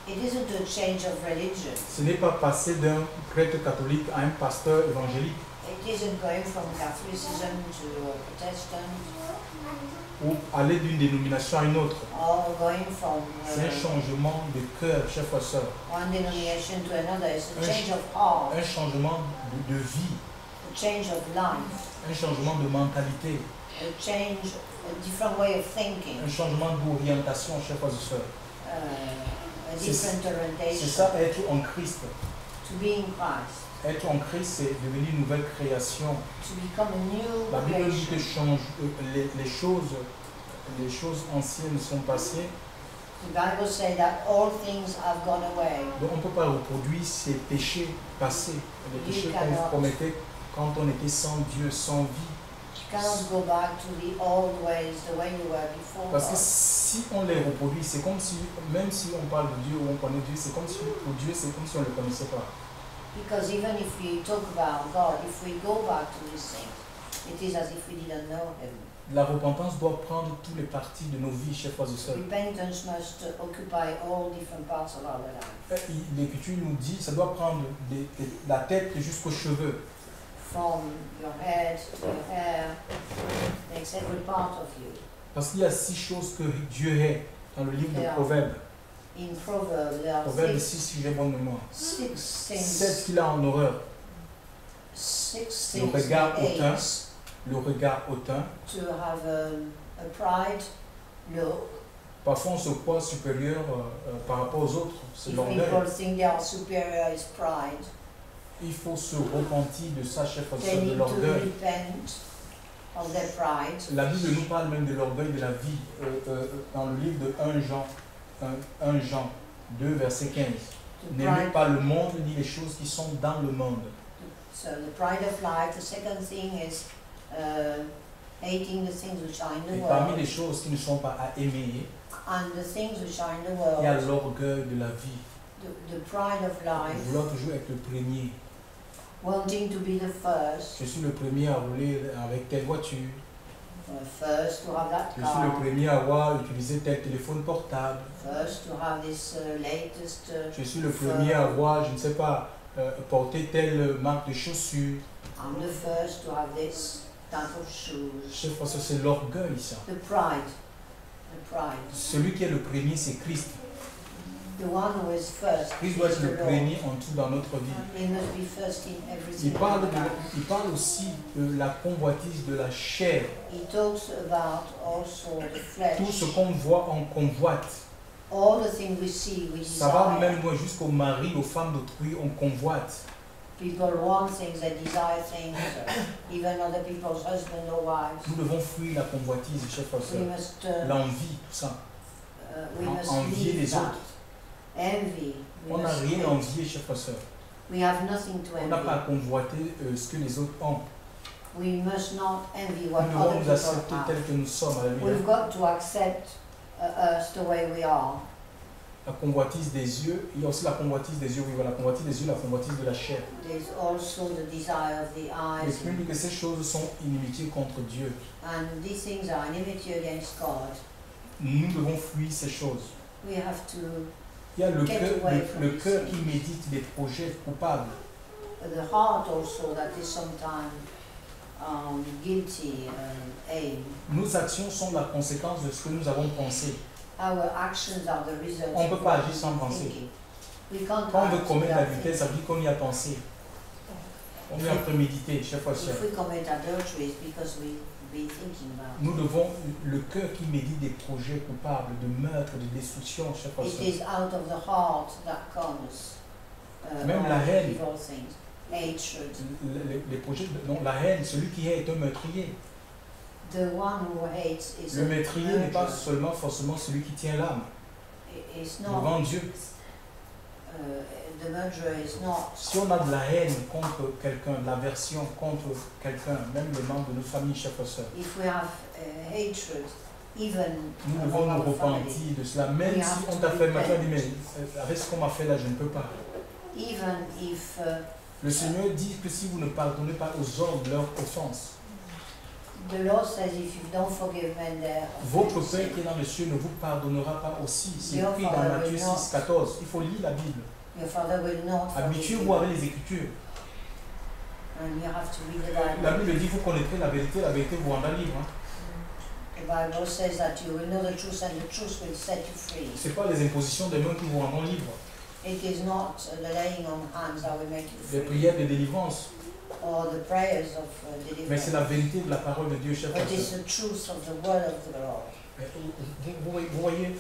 It isn't a change of religion. Ce n'est pas passer d'un prêtre catholique à un pasteur évangélique It isn't going from Catholicism to Protestant ou aller d'une dénomination à une autre. or going from C'est un changement de cœur, chers frères et sœurs. one denomination to another. It's a Un change of heart, Un changement de vie, a change of life, un changement de mentalité, a change, a different way of thinking, un changement d'orientation, chers frères et sœurs. a C'est- different C'est orientation. ça, être en Christ. To be in Christ, Être en Christ, c'est devenir une nouvelle création. to become a new La Bible dit que creation. les choses anciennes sont passées. The Bible says that all things have gone away. Donc on ne peut pas reproduire ces péchés passés, les You péchés cannot. qu'on commettait quand on était sans Dieu, sans vie. You cannot go back to the old ways, the way you were before Parce que God. si on les reproduit, c'est comme si, même si on parle de Dieu ou on connaît Dieu, c'est comme si pour Dieu, c'est comme si on ne le connaissait pas. Because even if we talk about God, if we go back to these things, it is as if we didn't know Him. La repentance doit prendre toutes les parties de nos vies, chers frères et sœurs. Repentance must occupy all different parts of our life, L'Écriture nous dit, ça doit prendre la tête jusqu'aux cheveux. from your head to your hair, makes every part of you. Parce qu'il y a 6 choses que Dieu est dans le livre de Yeah. Proverbes. In Proverbs, there are Proverbes 6, si j'ai bonne mémoire. six 7 things, qu'il a en horreur. six Le things regard he hautain. hates. Le regard hautain. To have a pride look. Parfois, on se croit supérieur par rapport aux autres. C'est If l'orgueil. people think they are superior, is pride. Il faut se repentir de ça, chers frères et They sœurs, de need to l'orgueil. repent of their pride. La Bible nous parle même de l'orgueil de la vie. Dans le livre de 1 Jean, 2, verset 15. The N'aimez pride, pas le monde ni les choses qui sont dans le monde. so the pride of life. The second thing is hating the things which are in Et the parmi world, les choses qui ne sont pas à aimer, and the things which are in the il y a world, l'orgueil de la vie. the pride of life, Vouloir toujours être le premier. wanting to be the first, Je suis le premier à rouler avec telle voiture. first to have that Je suis le car, premier à avoir utilisé tel téléphone portable. first to have this latest. Je suis le premier à avoir, je ne sais pas, porter telle marque de chaussures. I'm the first to have this type of shoes. Je pense que c'est l'orgueil, ça. The pride, the pride. Celui qui est le premier, c'est Christ. The one who is first Christ doit is être le the Lord. premier en tout dans notre vie. He must be first in everything. Il parle aussi de la convoitise de la chair. He talks about also the flesh. Tout ce qu'on voit, on convoite. All the things we see, we Ça va desire. même loin jusqu'au mari, aux femmes d'autrui, on convoite. People want things, they desire things, even other people's husbands or wives. Nous devons fuir la convoitise, chers frères et We sœurs. must, L'envie, tout ça. we must envier leave les that. autres. Envy. We On n'a must rien à hate. envier, chers frères et sœurs. We have nothing to On n'a pas à envy. convoiter ce que les autres ont. We must not envy Nous what devons other nous people accepter have. tels que nous sommes. Alléluia. We've got to accept us the way we are. La convoitise des yeux, il y a aussi la convoitise des yeux, oui, voilà, la convoitise des yeux, la convoitise de la chair. There's also the desire of the eyes. L'Esprit dit que ces choses sont inimitié contre Dieu. And these things are enmity against God. Nous devons fuir ces choses. We have to, Il y a le Get cœur, away from le these cœur things. qui médite des projets coupables. the heart also that is sometimes guilty aim. Nos actions sont la conséquence de ce que nous avons pensé. Our actions are the result On ne peut of pas what agir sans we penser. thinking. We can't Quand on veut act commettre without l'adultère, ça veut thinking. dire qu'on y a pensé. On y a prémédité, chers frères et sœurs. If we commit adultery, it's because we be thinking about Nous devons, le cœur qui médite des projets coupables, de meurtre, de destruction, chers frères et it. sœurs. It is out of the heart that comes Même all la haine. evil things. Hatred. Les projets, non, la haine, celui qui est un meurtrier. The one who hates is Le a meurtrier n'est pas murderer. seulement forcément celui qui tient l'âme It's not, devant Dieu. the murderer is not. Si on a de la haine contre quelqu'un, de l'aversion contre quelqu'un, même les membres de nos familles, chers frères et sœurs, If we have hatred, even nous among devons nous our family, repentir de cela. Même We si have on to t'a fait mal, tu as dit, repent. mais avec ce qu'on m'a fait là, je ne peux pas. even if Le Seigneur dit que si vous ne pardonnez pas aux hommes leurs offenses, the Lord says if you don't forgive men their votre offenses, Père qui est dans les cieux ne vous pardonnera pas aussi. C'est Your écrit dans Father Matthieu will not. 6, 14. Il faut lire la Bible. your Father will not forgive Habituez-vous you. avec les Écritures. And you have to read the La Bible. Bible dit vous connaîtrez la vérité vous rendra libre. Hein. The Bible says that you will know the truth and the truth will set you free. Ce n'est pas les impositions des mains qui vous rendront libre. It is not the laying on hands that will make you Les free prières de délivrance. or the prayers of Mais c'est la deliverance. vérité de la parole de Dieu, chers frères But et it's sœurs. the truth of the word of the Lord. Vous voyez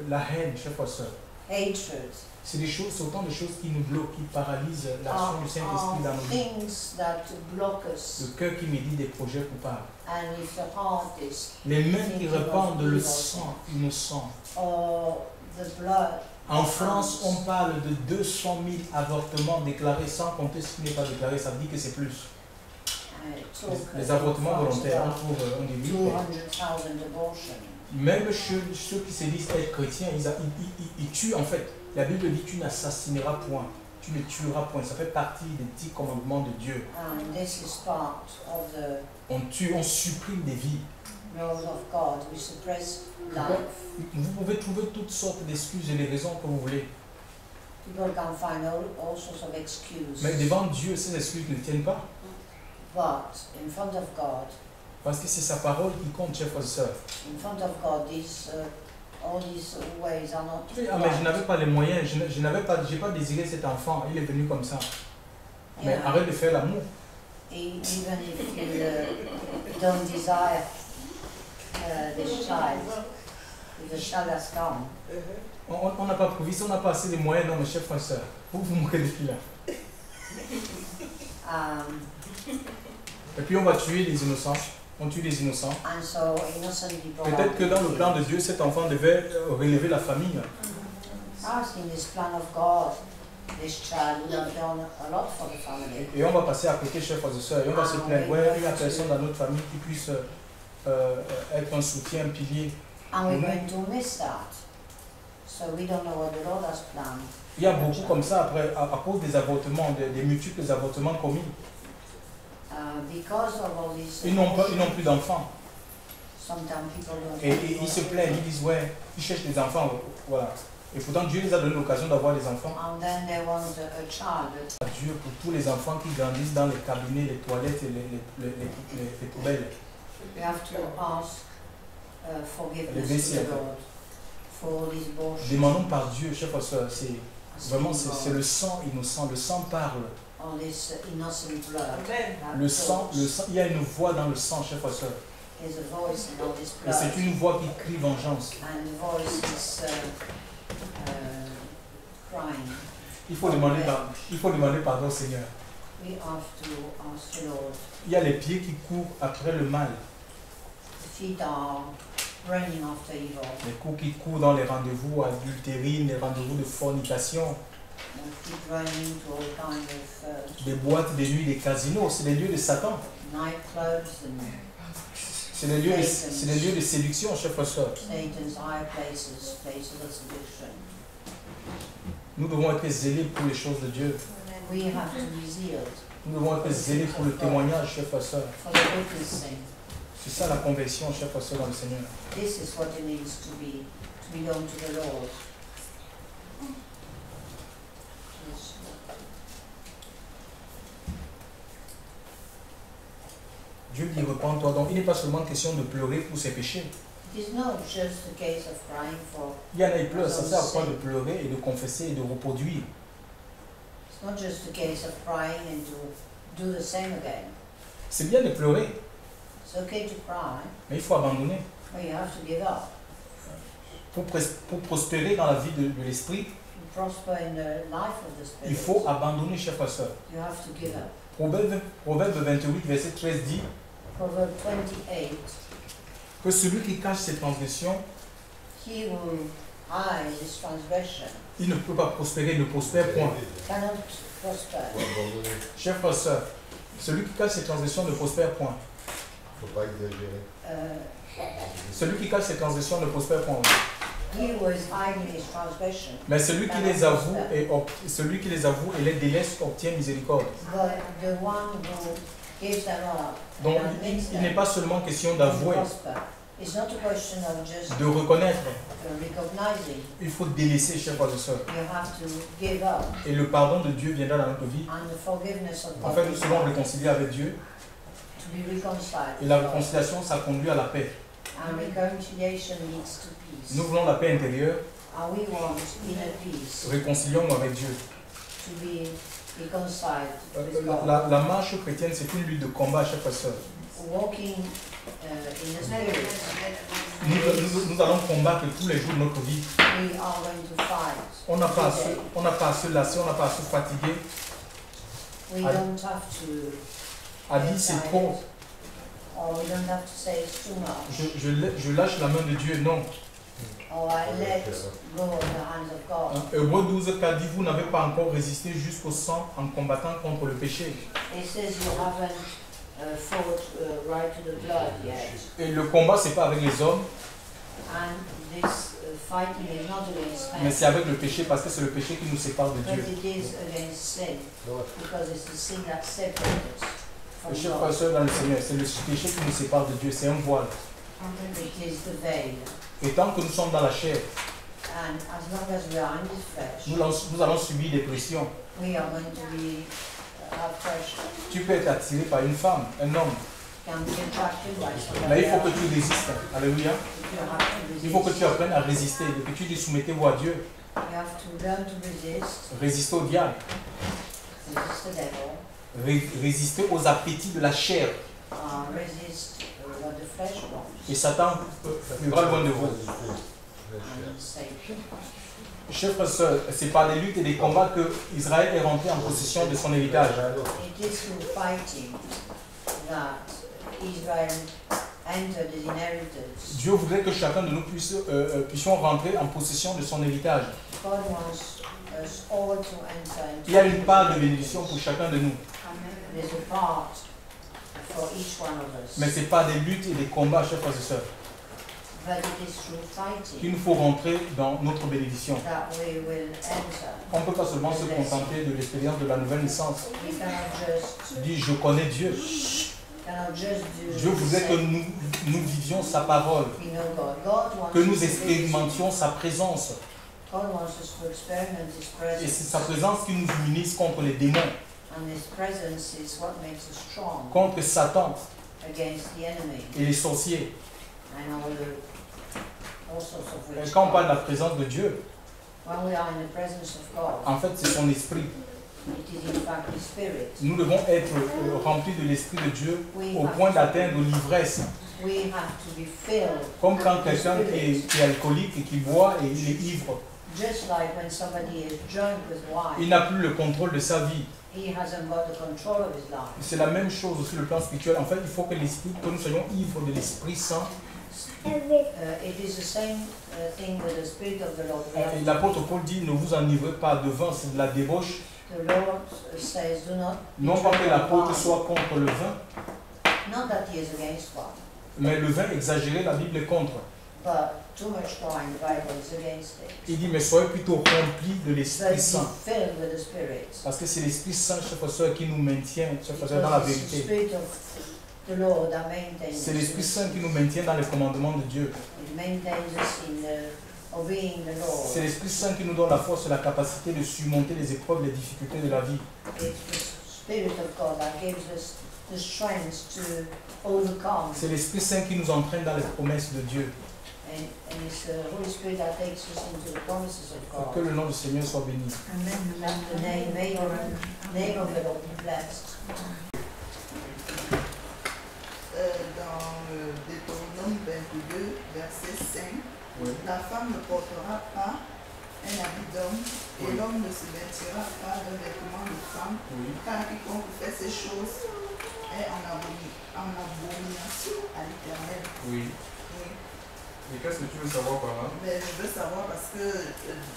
la haine, chers frères et sœurs. Hatred C'est autant de choses qui nous bloquent, qui paralysent l'action du Saint-Esprit dans are nos vies. things that block us. Le cœur qui médite des projets coupables. And if the heart is, Les mains qui répandent le sang innocent. or the blood, En France, on parle de 200 000 avortements déclarés, sans compter ce qui n'est pas déclaré, ça veut dire que c'est plus. Les avortements volontaires, on trouve un début. 200,000 abortions. Même ceux qui se disent être chrétiens, ils tuent en fait. La Bible dit tu n'assassineras point, tu ne tueras point. Ça fait partie des 10 commandements de Dieu. And this is part of the On tue, on supprime des vies. laws of God. We suppress life. Vous pouvez trouver toutes sortes d'excuses et des raisons que vous voulez. People can find all sorts of excuses. Mais devant Dieu, ces excuses ne tiennent pas. But in front of God, Parce que c'est sa parole qui compte, chers frères et sœurs. in front of God, all these ways are not Ah, mais je n'avais pas les moyens, j'ai pas désiré cet enfant, il est venu comme ça. Mais Yeah. arrête de faire l'amour. Even if you don't desire this child, if the child has come, On n'a pas prévu, si on n'a pas assez de moyens, non, mes chers frères et sœurs, vous vous moquez de qui là? Et puis on va tuer les innocents, on tue les innocents. and so innocent people. Peut-être que dans le plan de Dieu, cet enfant devait relever la famille. Asking this plan of God, this child would have done a lot for the family. Et on va passer à côté, chers frères et sœurs, et on va se plaindre. Ouais, il y a personne dans notre famille qui puisse être un soutien, un pilier. And we're going to miss that. So we don't know what the Lord has planned. Il y a beaucoup comme ça après, à cause des avortements, des multiples avortements commis. Because of all these Ils n'ont plus d'enfants. sometimes people don't Et ils se plaignent, ils disent ouais, ils cherchent des enfants, voilà. Et pourtant Dieu les a donné l'occasion d'avoir des enfants. And then they want a child. Dieu pour tous les enfants qui grandissent dans les cabinets, les toilettes et les poubelles. We have to ask forgiveness Les to vestiaires. the Lord for all these abortions. Demandons par Dieu, chers frères et sœurs, c'est vraiment c'est le sang innocent, le sang parle. All this innocent blood. that Le sang, talks. il y a une voix dans le sang, chers frères et sœurs. There's a voice in all this Et blood. c'est une voix qui crie vengeance. And the voice is crying. Il faut demander pardon au Seigneur. We have to ask the Lord. Il y a les pieds qui courent après le mal. The feet are running after evil. Les coups qui courent dans les rendez-vous adultérines, les rendez-vous de fornication, They keep running to all kinds of des boîtes de nuit, des casinos. C'est des lieux de Satan. nightclubs and C'est des lieux de séduction, chers frères et sœurs. Satan's high places, places of seduction. Nous devons être zélés pour les choses de Dieu. We have to be zealed Nous devons être zélés pour le témoignage, chers frères et sœurs. for the witnessing. C'est ça la conversion, chers frères et sœurs, dans le Seigneur. This is what it needs to be done to the Lord. Yes. Dieu dit repens-toi. Donc il n'est pas seulement question de pleurer pour ses péchés. It is not just a case of crying for. Il y en a qui pleurent, ça sert à quoi de pleurer et de confesser et de reproduire. It's not just a case of crying and to do the same again. C'est bien de pleurer, It's okay to cry, mais il faut abandonner. but you have to give up. Pour prospérer dans la vie de l'esprit, To prosper in the life of the Spirit, il faut abandonner, chers frères et sœurs. you have to give up. Proverbe 28, verset 13 dit Proverb 28, que celui qui cache ses transgressions, he who hides his transgression il ne peut pas prospérer, il ne prospère point. cannot prosper. Chers frères et sœurs, celui qui cache ses transgressions ne prospère point. Faut pas exagérer. Celui qui cache ses transgressions ne prospère point. He who is hiding his transgression, Mais celui qui les avoue et les délaisse obtient miséricorde. but the one who gives them up Donc and admits il n'est them pas seulement question can d'avouer, prosper. It's not a question of just de reconnaître. recognizing. Il faut délaisser, chers frères et sœurs. You have to give up, Et le pardon de Dieu viendra dans notre vie. and the forgiveness of En God fait, nous will serons come réconciliés avec Dieu. to be reconciled. Et la with God. réconciliation, ça conduit à la paix. And reconciliation leads to peace. Nous voulons la paix intérieure. And we want inner peace, Réconcilions-nous avec Dieu. to be reconciled with God. La marche chrétienne, c'est une lutte de combat, chers frères et sœurs. Walking in the Spirit, Nous allons combattre tous les jours de notre vie. we are going to fight. On n'a pas, every day. à se lasser, on n'a pas à se fatiguer. We à- don't have to À dire c'est trop, or we don't have to say it's too much, je lâche la main de Dieu. Non. or I let go of the hands of God. Hébreux 12, qu'a dit, vous n'avez pas encore résisté jusqu'au sang en combattant contre le péché. It says you haven't fought right to the blood yet, Et le combat, c'est pas avec les hommes, and this fighting is not against mais men, c'est avec le péché, parce que c'est le péché qui nous sépare de but Dieu. it is against sin, because it's the sin that separates us Les from chers frères et God. sœurs dans le Seigneur, c'est le péché qui nous sépare de Dieu, c'est un voile. It is the veil, Et tant que nous sommes dans la chair, and as long as we are in this flesh, nous allons subir des pressions. we are going to be have pressure. Tu peux être attiré par une femme, un homme, Can be attracted by mais somebody il faut que else. tu résistes. Alléluia. You have to Il faut que resist. tu apprennes à résister, et que tu dis soumettez-vous à Dieu. You have to learn to resist. Résister au diable, Resist the devil. résister aux appétits de la chair. Resist what the flesh wants. Et Satan fuira loin de vous. And say, Chers frères et sœurs, c'est par des luttes et des combats que Israël est rentré en possession de son héritage. it is through fighting that Israel entered his inheritance. Dieu voudrait que chacun de nous puissions rentrer en possession de son héritage. God wants us all to enter into Il y a une part de bénédiction pour chacun de nous. There's a part for each one of us. Mais ce n'est pas des luttes et des combats, chers frères et sœurs. But it is through fighting Il nous faut rentrer dans notre bénédiction. that we will enter. On ne peut pas seulement se contenter de l'expérience de la nouvelle naissance. We cannot just, Dis, je connais Dieu. cannot just do Dieu voudrait que nous vivions sa parole, we know God. God wants que nous us to live. expérimentions sa présence. God wants us to experiment His Et c'est presence. sa présence qui nous immunise contre les démons, And His presence is what makes us strong contre Satan against the enemy et les sorciers. and all sorts of Et quand on parle de witchcraft. la présence de Dieu, When we are in the presence of God, en fait, c'est son esprit. it is in fact His Spirit. Nous devons être remplis de l'esprit de Dieu We au have point to- d'atteindre l'ivresse. We have to be filled Comme quand with the quelqu'un Spirit. qui est alcoolique et qui boit et il est ivre. Just like when somebody is drunk with Il wine, n'a plus le contrôle de sa vie. he hasn't got the control of his life. C'est la même chose sur le plan spirituel. En fait, il faut que nous soyons ivres de l'Esprit Saint. It is the same thing with the Spirit of the Lord. We have Et to l'apôtre Paul dit, ne vous enivrez pas de vin, c'est de la débauche. The Lord says, do not be Non pas drunk que of l'apôtre wine. soit contre le vin, Not that he is against wine, mais le vin exagéré, la Bible est contre. but too much wine, the Bible is against it. Il dit, mais soyez plutôt remplis de But l'Esprit be Saint. filled with the Spirit. Parce que c'est l'Esprit Saint, chers frères et sœurs, qui nous maintient, chers frères et sœurs, dans la Because it's the vérité. Spirit of the Lord that maintains C'est us. l'Esprit Saint qui nous maintient dans les commandements de Dieu. It maintains us in obeying the Lord. C'est l'Esprit Saint qui nous donne la force et la capacité de surmonter les épreuves, les difficultés de la vie. It's the Spirit of God that gives us the strength to overcome. C'est l'Esprit Saint qui nous entraîne dans les promesses de Dieu. And it's the Holy Spirit that takes us into the promises of Que God. le nom du Seigneur soit béni. That the name of the Lord be blessed. Dans Deutéronome 22, verset 5, la femme ne portera pas un habit d'homme et Oui. l'homme ne se vêtira pas d'un vêtement de femme, Oui. car quiconque fait ces choses est en abomination à l'Éternel. Oui. Oui. Et qu'est-ce que tu veux savoir par là? Mais je veux savoir parce que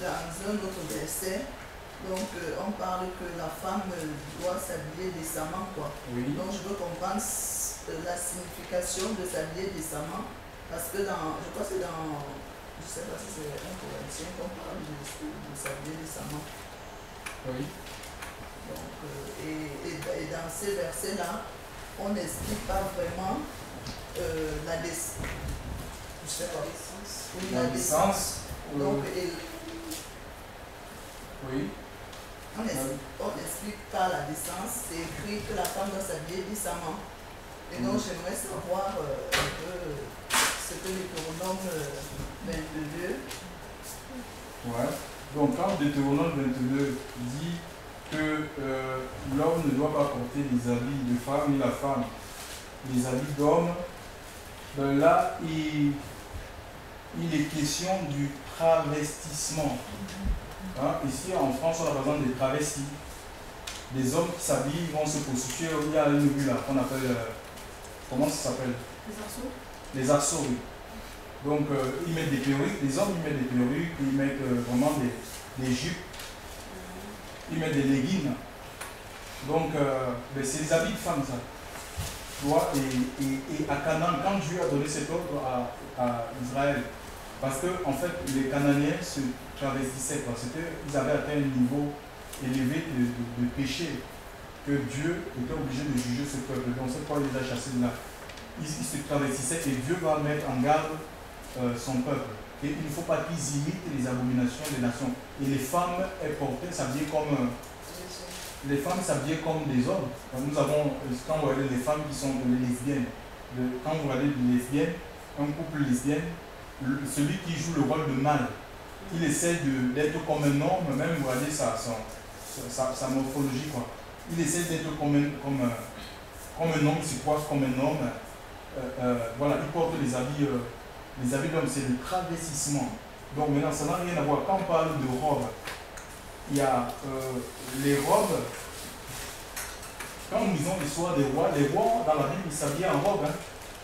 dans un autre verset, donc on parle que la femme doit s'habiller décemment, quoi. Oui. Donc je veux comprendre la signification de s'habiller décemment, parce que dans, je crois que c'est dans, je sais pas si c'est un Corinthien qu'on parle de s'habiller décemment. Oui. Donc, et dans ces versets-là, on n'explique pas vraiment la décence. Je sais pas. Oui, La licence. Donc, Oui. on n'explique pas la décence, c'est écrit que la femme doit s'habiller décemment. Et donc j'aimerais savoir un peu ce que Deutéronome 22. Ouais. Donc quand Deutéronome 22 dit que l'homme ne doit pas porter les habits de femme ni la femme les habits d'homme, ben là il est question du travestissement. Hein, ici en France on a par exemple des travestis. Des hommes qui s'habillent vont se prostituer. Il y a une rue là qu'on appelle, comment ça s'appelle? Les arceaux. Les arceaux, oui. Donc ils mettent des perruques, les hommes ils mettent des perruques, ils mettent vraiment des jupes, ils mettent des leggings. Donc ben, c'est les habits de femmes ça. Tu vois, et à Canaan, quand Dieu a donné cet ordre à Israël, parce que en fait les Cananéens se travestissaient, parce qu'ils avaient atteint un niveau élevé de péché, que Dieu était obligé de juger ce peuple. Donc c'est pourquoi il les a chassés de là. Ils se travestissaient et Dieu va mettre en garde son peuple. Et il ne faut pas qu'ils imitent les abominations des nations. Et les femmes portaient, s'habillaient comme les femmes s'habillaient comme des hommes. Donc, nous avons, quand vous regardez les femmes qui sont les lesbiennes, quand vous regardez les lesbiennes, un couple lesbien, celui qui joue le rôle de mâle, il essaie d'être comme un homme, même vous regardez sa morphologie, quoi. Il essaie d'être comme un homme, il se coiffe comme un homme. Voilà, il porte les habits d'homme, c'est le travestissement. Donc maintenant, ça n'a rien à voir. Quand on parle de robes, il y a les robes. Quand nous lisons l'histoire des rois dans la Bible, ils s'habillaient en robe. Hein.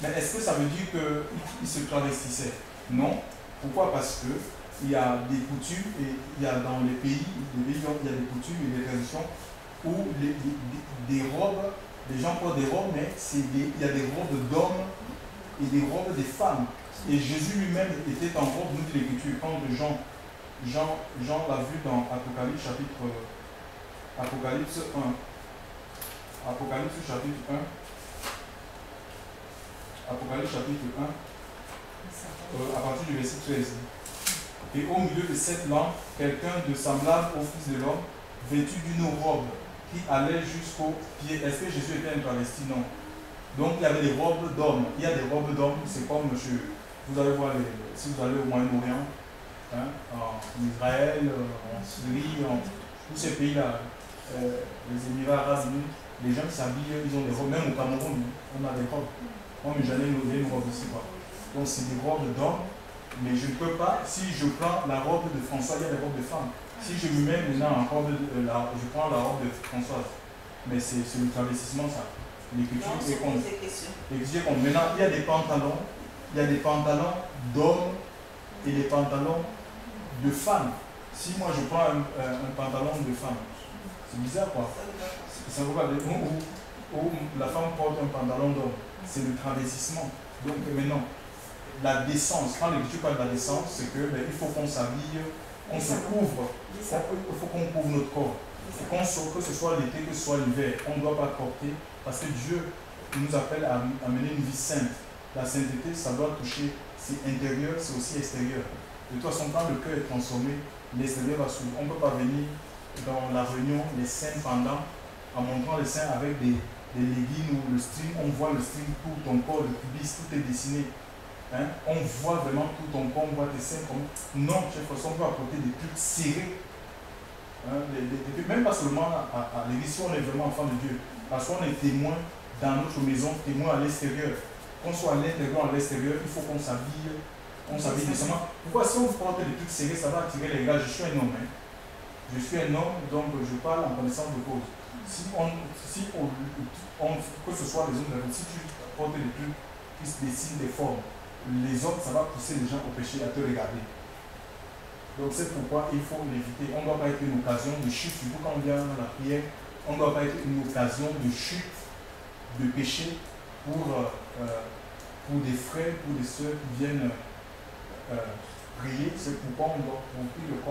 Mais est-ce que ça veut dire qu'il se travestissait? Non. Pourquoi? Parce que il y a des coutumes, et il y a dans les pays, il y a des coutumes et des traditions où des robes, les gens portent des robes, mais il y a des robes d'hommes et des robes des femmes. Et Jésus lui-même était en robe, nous dit l'Écriture, quand Jean l'a vu dans Apocalypse chapitre 1. Apocalypse chapitre 1. Apocalypse chapitre 1, à partir du verset 13. Et au milieu de cette lampe, quelqu'un de semblable au Fils de l'homme, vêtu d'une robe qui allait jusqu'aux pieds. Est-ce que Jésus était un travesti? Non. Donc il y avait des robes d'hommes. Il y a des robes d'hommes, c'est comme vous allez voir, si vous allez au Moyen-Orient, hein, en Israël, en Syrie, tous ces pays-là, les Émirats arabes unis, les gens qui s'habillent, ils ont des robes. Même au Cameroun, on a des robes. Moi, mais j'allais lever une robe ici. Quoi. Donc c'est des robes d'hommes, mais je ne peux pas, si je prends la robe de François, il y a des robes de femmes. Si je me mets maintenant en robe je prends la robe de Françoise. Mais c'est le travestissement, ça. L'écriture est contre. Maintenant, il y a des pantalons. Il y a des pantalons d'hommes et des pantalons de femmes. Si moi je prends un pantalon de femme, c'est bizarre quoi. Ça ne veut pas dire où la femme porte un pantalon d'homme. C'est le travestissement. Donc maintenant, la décence, quand l'Écriture parle de la décence, c'est qu'il faut qu'on s'habille, qu'on se couvre. Il faut qu'on couvre notre corps. Que ce soit l'été, que ce soit l'hiver, on ne doit pas porter parce que Dieu nous appelle à mener une vie sainte. La sainteté, ça doit toucher, c'est intérieur, c'est aussi extérieur. De toute façon, quand le cœur est transformé, l'extérieur va s'ouvrir. On ne peut pas venir dans la réunion, les seins pendant, en montrant les seins avec des leggings ou le string. On voit le string, tout ton corps, le pubis, tout est dessiné. Hein? On voit vraiment tout ton corps, on voit tes seins comme. Non, chef, on peut apporter des trucs serrés. Hein? Même pas seulement à l'église, si on est vraiment enfant de Dieu, parce qu'on est témoin dans notre maison, témoin à l'extérieur. Qu'on soit à l'intérieur ou à l'extérieur, il faut qu'on s'habille décemment. Pourquoi si on porte des trucs serrés, ça va attirer les gars. Je suis un homme. Hein? Je suis un homme, donc je parle en connaissance de cause. Que ce soit les hommes, si tu portes des trucs qui se dessinent des formes, les autres, ça va pousser les gens au péché à te regarder. Donc c'est pourquoi il faut l'éviter. On ne doit pas être une occasion de chute, surtout quand on vient dans la prière, on ne doit pas être une occasion de chute, de péché pour des frères, pour des soeurs qui viennent prier. C'est pourquoi on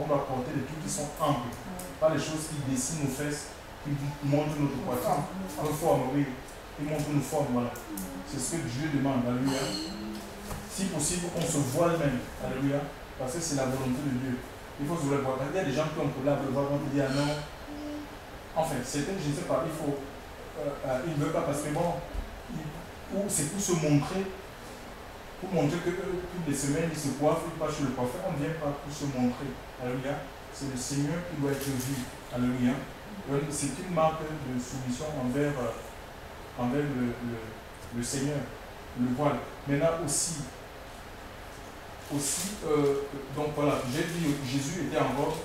doit porter des trucs qui sont amples, pas les choses qui dessinent nos fesses, qui montrent notre poitrine, nos formes, oui, qui montrent nos formes, voilà. C'est ce que Dieu demande, alléluia. Si possible, on se voile même, alléluia, parce que c'est la volonté de Dieu. Il faut se le voir. Il y a des gens qui ont pour là, le voir, on peut dire non. Enfin, certains, je ne sais pas, ils ne veulent pas parce que bon, c'est pour se montrer, pour montrer que toutes les semaines ils se coiffent, ils passent chez le coiffeur, on ne vient pas pour se montrer. Alléluia. C'est le Seigneur qui doit être vu. Alléluia. C'est une marque de soumission envers le Seigneur, le voile. Maintenant aussi, donc voilà, j'ai dit Jésus était en robe.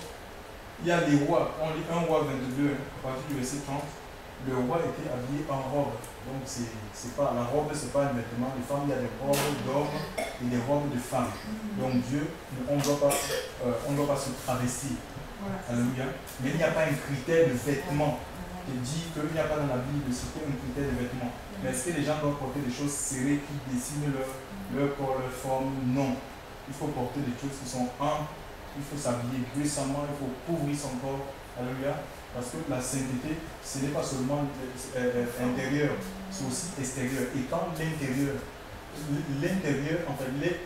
Il y a les rois, on lit 1 roi 22, à partir du verset 30. Le roi était habillé en robe. Donc c'est pas, la robe, c'est pas un vêtement de femme, il y a des robes d'hommes et des robes de femmes. Donc Dieu, on ne doit pas se travestir. Alléluia. Mais il n'y a pas un critère de vêtement qui dit qu'il n'y a pas dans la Bible c'était un critère de vêtement. Mais est-ce que les gens doivent porter des choses serrées qui dessinent leur corps, leur forme? Non. Il faut porter des choses qui sont amples, il faut s'habiller puissamment, il faut couvrir son corps. Alléluia. Parce que la sainteté, ce n'est pas seulement intérieur, c'est aussi extérieur. Et quand l'extérieur,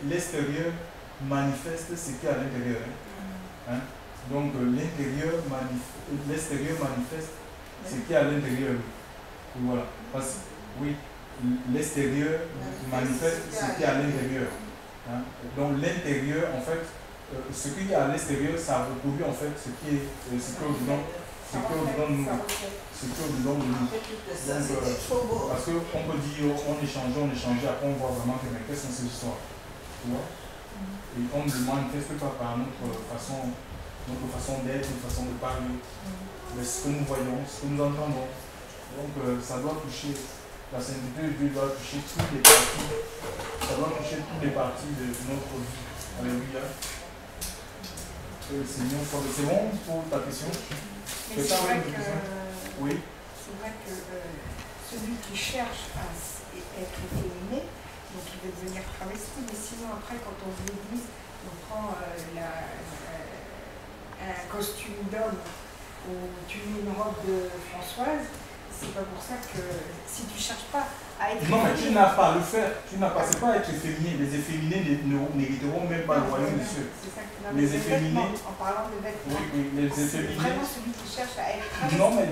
l'extérieur manifeste ce qu'il y a à l'intérieur. Hein? Donc l'extérieur manifeste ce qu'il y a à l'intérieur. Voilà. Parce que, oui, l'extérieur manifeste ce qu'il y a à l'intérieur. Hein? Donc l'intérieur, en fait, ce qu'il y a à l'extérieur, ça reproduit en fait ce qui est ce que nous. Donc, parce qu'on peut dire, on échange, après on voit vraiment que mais quelles sont ces histoires. Tu vois? Et on me demande qu'est-ce que tu as par notre façon d'être, notre façon de parler, mais ce que nous voyons, ce que nous entendons. Donc ça doit toucher La sainteté de Dieu doit toucher toutes les parties. Ça doit toucher toutes les parties de notre vie. Alléluia. Que le Seigneur soit. C'est bon pour ta question? Mais c'est vrai que, oui. c'est vrai que celui qui cherche à être efféminé, donc il veut devenir travesti, mais sinon après quand on va à l'église, on prend un costume d'homme ou tu mets une robe de Françoise, c'est pas pour ça que si tu cherches pas à être non, mais tu n'as pas à le faire. Tu n'as pas, c'est pas être efféminé. Les efféminés n'hériteront même pas le royaume des cieux. Les efféminés. En parlant de vêtements. Oui, les efféminés. Vraiment celui qui cherche à être. Non, mais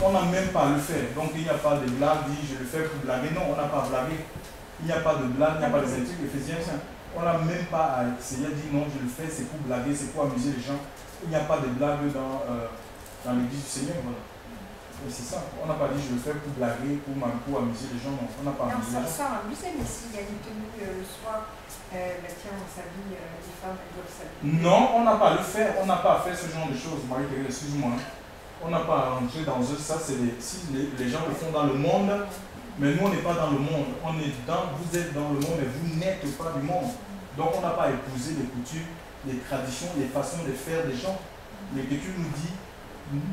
on n'a même pas à le faire. Donc il n'y a pas de blague, dit je le fais pour blaguer. Non, on n'a pas à blaguer. Il n'y a pas de blague, il n'y a pas de intrigues. Éphésiens, on n'a même pas à essayer de dire non, je le fais, c'est pour blaguer, c'est pour amuser les gens. Il n'y a pas de blague dans l'église du Seigneur. Voilà. C'est ça. On n'a pas dit je le fais pour blaguer, pour amuser les gens. Non, on n'a pas amusé les gens. Sans amuser, mais s'il y a une tenue le soir, tiens, on s'habille, les femmes, elles doivent s'habiller. Non, on n'a pas à le faire. On n'a pas à faire ce genre de choses. Marie-Thérèse, excuse-moi. On n'a pas à rentrer dans eux. Ça, c'est si les gens le font dans le monde, mais nous, on n'est pas dans le monde. Vous êtes dans le monde, mais vous n'êtes pas du monde. Donc, on n'a pas à épouser les coutumes, les traditions, les façons de faire des gens. L'Écriture nous dit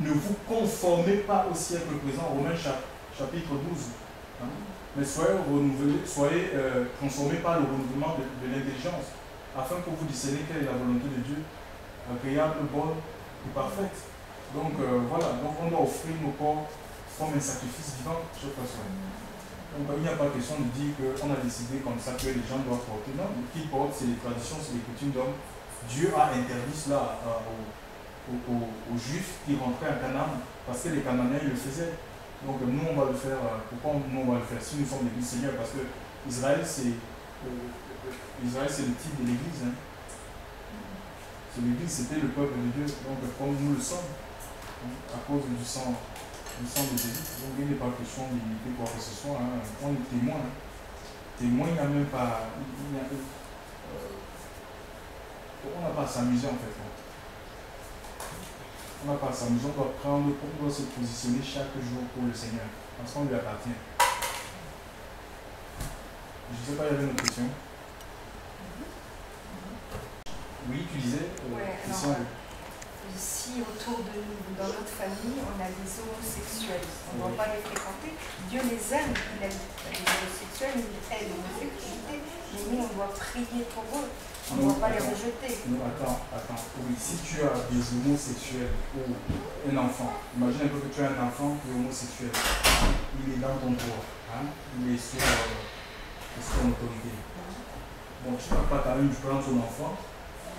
ne vous conformez pas au siècle présent, Romains chapitre 12. Hein? Mais soyez renouvelés, soyez transformés par le renouvellement de l'intelligence, afin que vous discerniez quelle est la volonté de Dieu, agréable, bonne et parfaite. Donc voilà, donc on doit offrir nos corps comme un sacrifice vivant, chaque façon. Donc il n'y a pas question de dire qu'on a décidé comme ça que les gens doivent porter. Non, ce qu'ils portent, c'est les traditions, c'est les coutumes d'hommes. Dieu a interdit cela aux Juifs qui rentraient à Canaan, parce que les Cananéens le faisaient. Donc nous on va le faire. Pourquoi nous on va le faire si nous sommes l'église Seigneur? Parce que Israël c'est le type de l'église. Hein. L'église c'était le peuple de Dieu, donc comme nous le sommes, hein, à cause du sang de Jésus. Donc il n'est pas question d'imiter quoi que ce soit. Hein. On est témoin. Hein. Témoin, il n'y a même pas. On n'a pas à s'amuser en fait. Hein. On n'a pas à s'amuser, on doit se positionner chaque jour pour le Seigneur, parce qu'on lui appartient. Je ne sais pas, il y avait une autre question. Oui, tu disais question. Si autour de nous, dans notre famille, on a des homosexuels, on ne doit pas les fréquenter, Dieu les aime, il aime les homosexuels, il aide l'homosexualité, mais nous on doit prier pour eux. On ne doit pas les rejeter. Non, attends. Oui, si tu as des homosexuels ou un enfant, imagine un peu que tu as un enfant qui est homosexuel. Il est dans ton toit. Hein? Il est sous ton autorité. Bon, tu ne vas pas quand même prendre ton enfant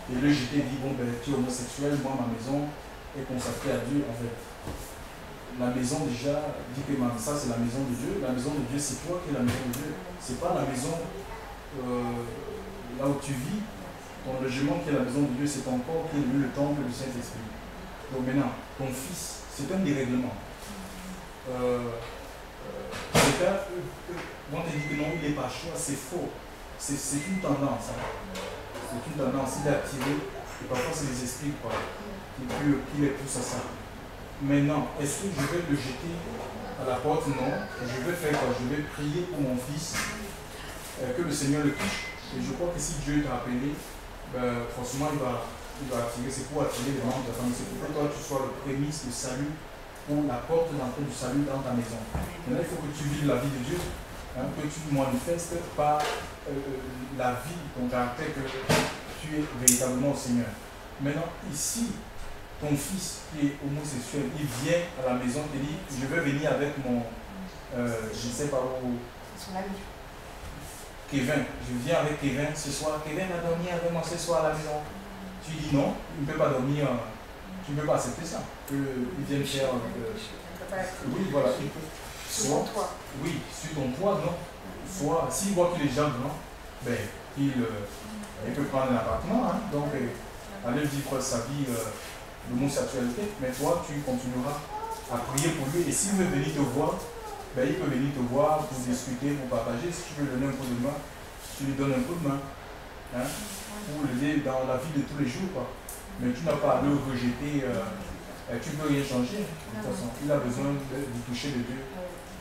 et le jeter et dire bon, ben, tu es homosexuel, moi, ma maison est consacrée à Dieu. En fait, la maison déjà dit que ça, c'est la maison de Dieu. La maison de Dieu, c'est toi qui es la maison de Dieu. Ce n'est pas la maison là où tu vis. Ton logement qui est la maison de Dieu, c'est ton corps qui est le temple du Saint-Esprit. Donc maintenant, ton fils, c'est un dérèglement. On te dit que non, il n'est pas choix, c'est faux. C'est une tendance. Hein. C'est une tendance, il est attiré, et parfois c'est les esprits qui les poussent à ça. Maintenant, est-ce que je vais le jeter à la porte? Non. Je vais faire quoi? Je vais prier pour mon fils, que le Seigneur le touche. Et je crois que si Dieu t'a appelé, forcément il va attirer, c'est pour attirer les membres de ta famille, c'est pour que toi tu sois le prémisse, le salut, ou la porte d'entrée du salut dans ta maison. Maintenant il faut que tu vives la vie de Dieu, hein, que tu manifestes par la vie, ton caractère, que tu es véritablement au Seigneur. Maintenant ici, ton fils qui est homosexuel, il vient à la maison et dit je vais venir avec mon, je ne sais pas où, Son ami. Kevin, je viens avec Kevin ce soir. Kevin va dormir avec moi ce soir à la maison. Tu dis non, il ne peut pas dormir. Tu ne peux pas accepter ça. Il vient faire. Oui, voilà. Il peut. Sur toi. Oui, sur ton toit, non. Soit, s'il voit qu'il est jeune, non, ben, il peut prendre un appartement. Hein, donc, aller vivre sa vie d'homosexualité. Mais toi, tu continueras à prier pour lui. Et s'il veut venir te voir, ben, il peut venir te voir pour discuter, pour partager. Si tu veux donner un coup de main, tu lui donnes un coup de main. Hein, pour l'aider dans la vie de tous les jours. Quoi. Mais tu n'as pas à le rejeter. Tu ne peux rien changer. De toute façon, il a besoin du toucher de Dieu.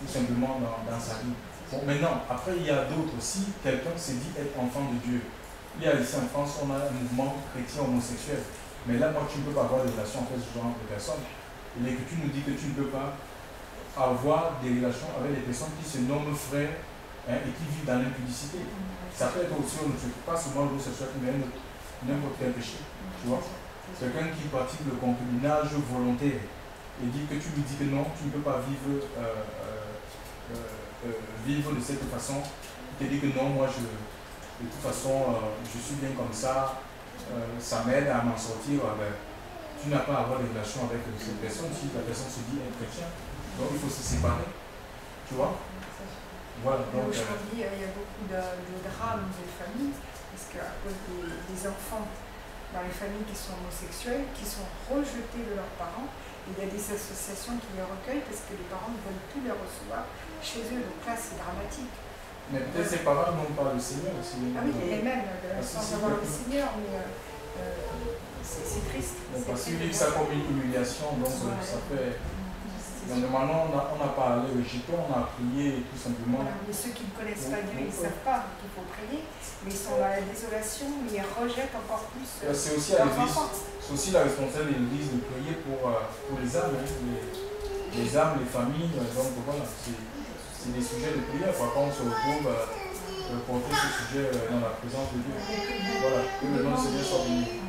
tout simplement dans sa vie. Bon, maintenant, après, il y a d'autres. Si quelqu'un se dit être enfant de Dieu, il y a ici en France, on a un mouvement chrétien homosexuel. Mais là, moi, tu ne peux pas avoir des relations avec ce genre de personnes. Et que tu nous dis que tu ne peux pas avoir des relations avec des personnes qui se nomment frères, hein, et qui vivent dans l'impudicité. Ça peut être aussi pas seulement l'homosexuel, mais n'importe quel péché. Tu vois? Quelqu'un qui pratique le concubinage volontaire et dit que tu lui dis que non, tu ne peux pas vivre, vivre de cette façon. Il te dit que non, moi, de toute façon, je suis bien comme ça m'aide à m'en sortir. Tu n'as pas à avoir des relations avec cette personne si la personne se dit être chrétien. Donc il faut se séparer. Tu vois? Voilà. Donc, aujourd'hui, il y a beaucoup de drames de famille, parce qu'à cause des enfants dans les familles qui sont homosexuels, qui sont rejetés de leurs parents, il y a des associations qui les recueillent parce que les parents ne veulent plus les recevoir chez eux. Donc là, c'est dramatique. Mais peut-être ces parents n'ont pas le Seigneur aussi. Ah oui, et même sans avoir le Seigneur, mais c'est triste. Parce qu'ils vivent ça comme une humiliation, donc ça fait. Normalement, on a parlé au Égypte, on a prié tout simplement. Voilà, mais ceux qui ne connaissent pas Dieu, ils ne savent pas qu'il faut prier, mais ils sont dans la désolation, mais ils rejettent encore plus. C'est aussi la responsabilité de l'Église de prier pour les âmes, hein, les âmes, les familles. Donc voilà, c'est des sujets de prière. Quand on se retrouve porter ce sujet dans la présence de Dieu. Voilà, que le nom de Seigneur soit béni.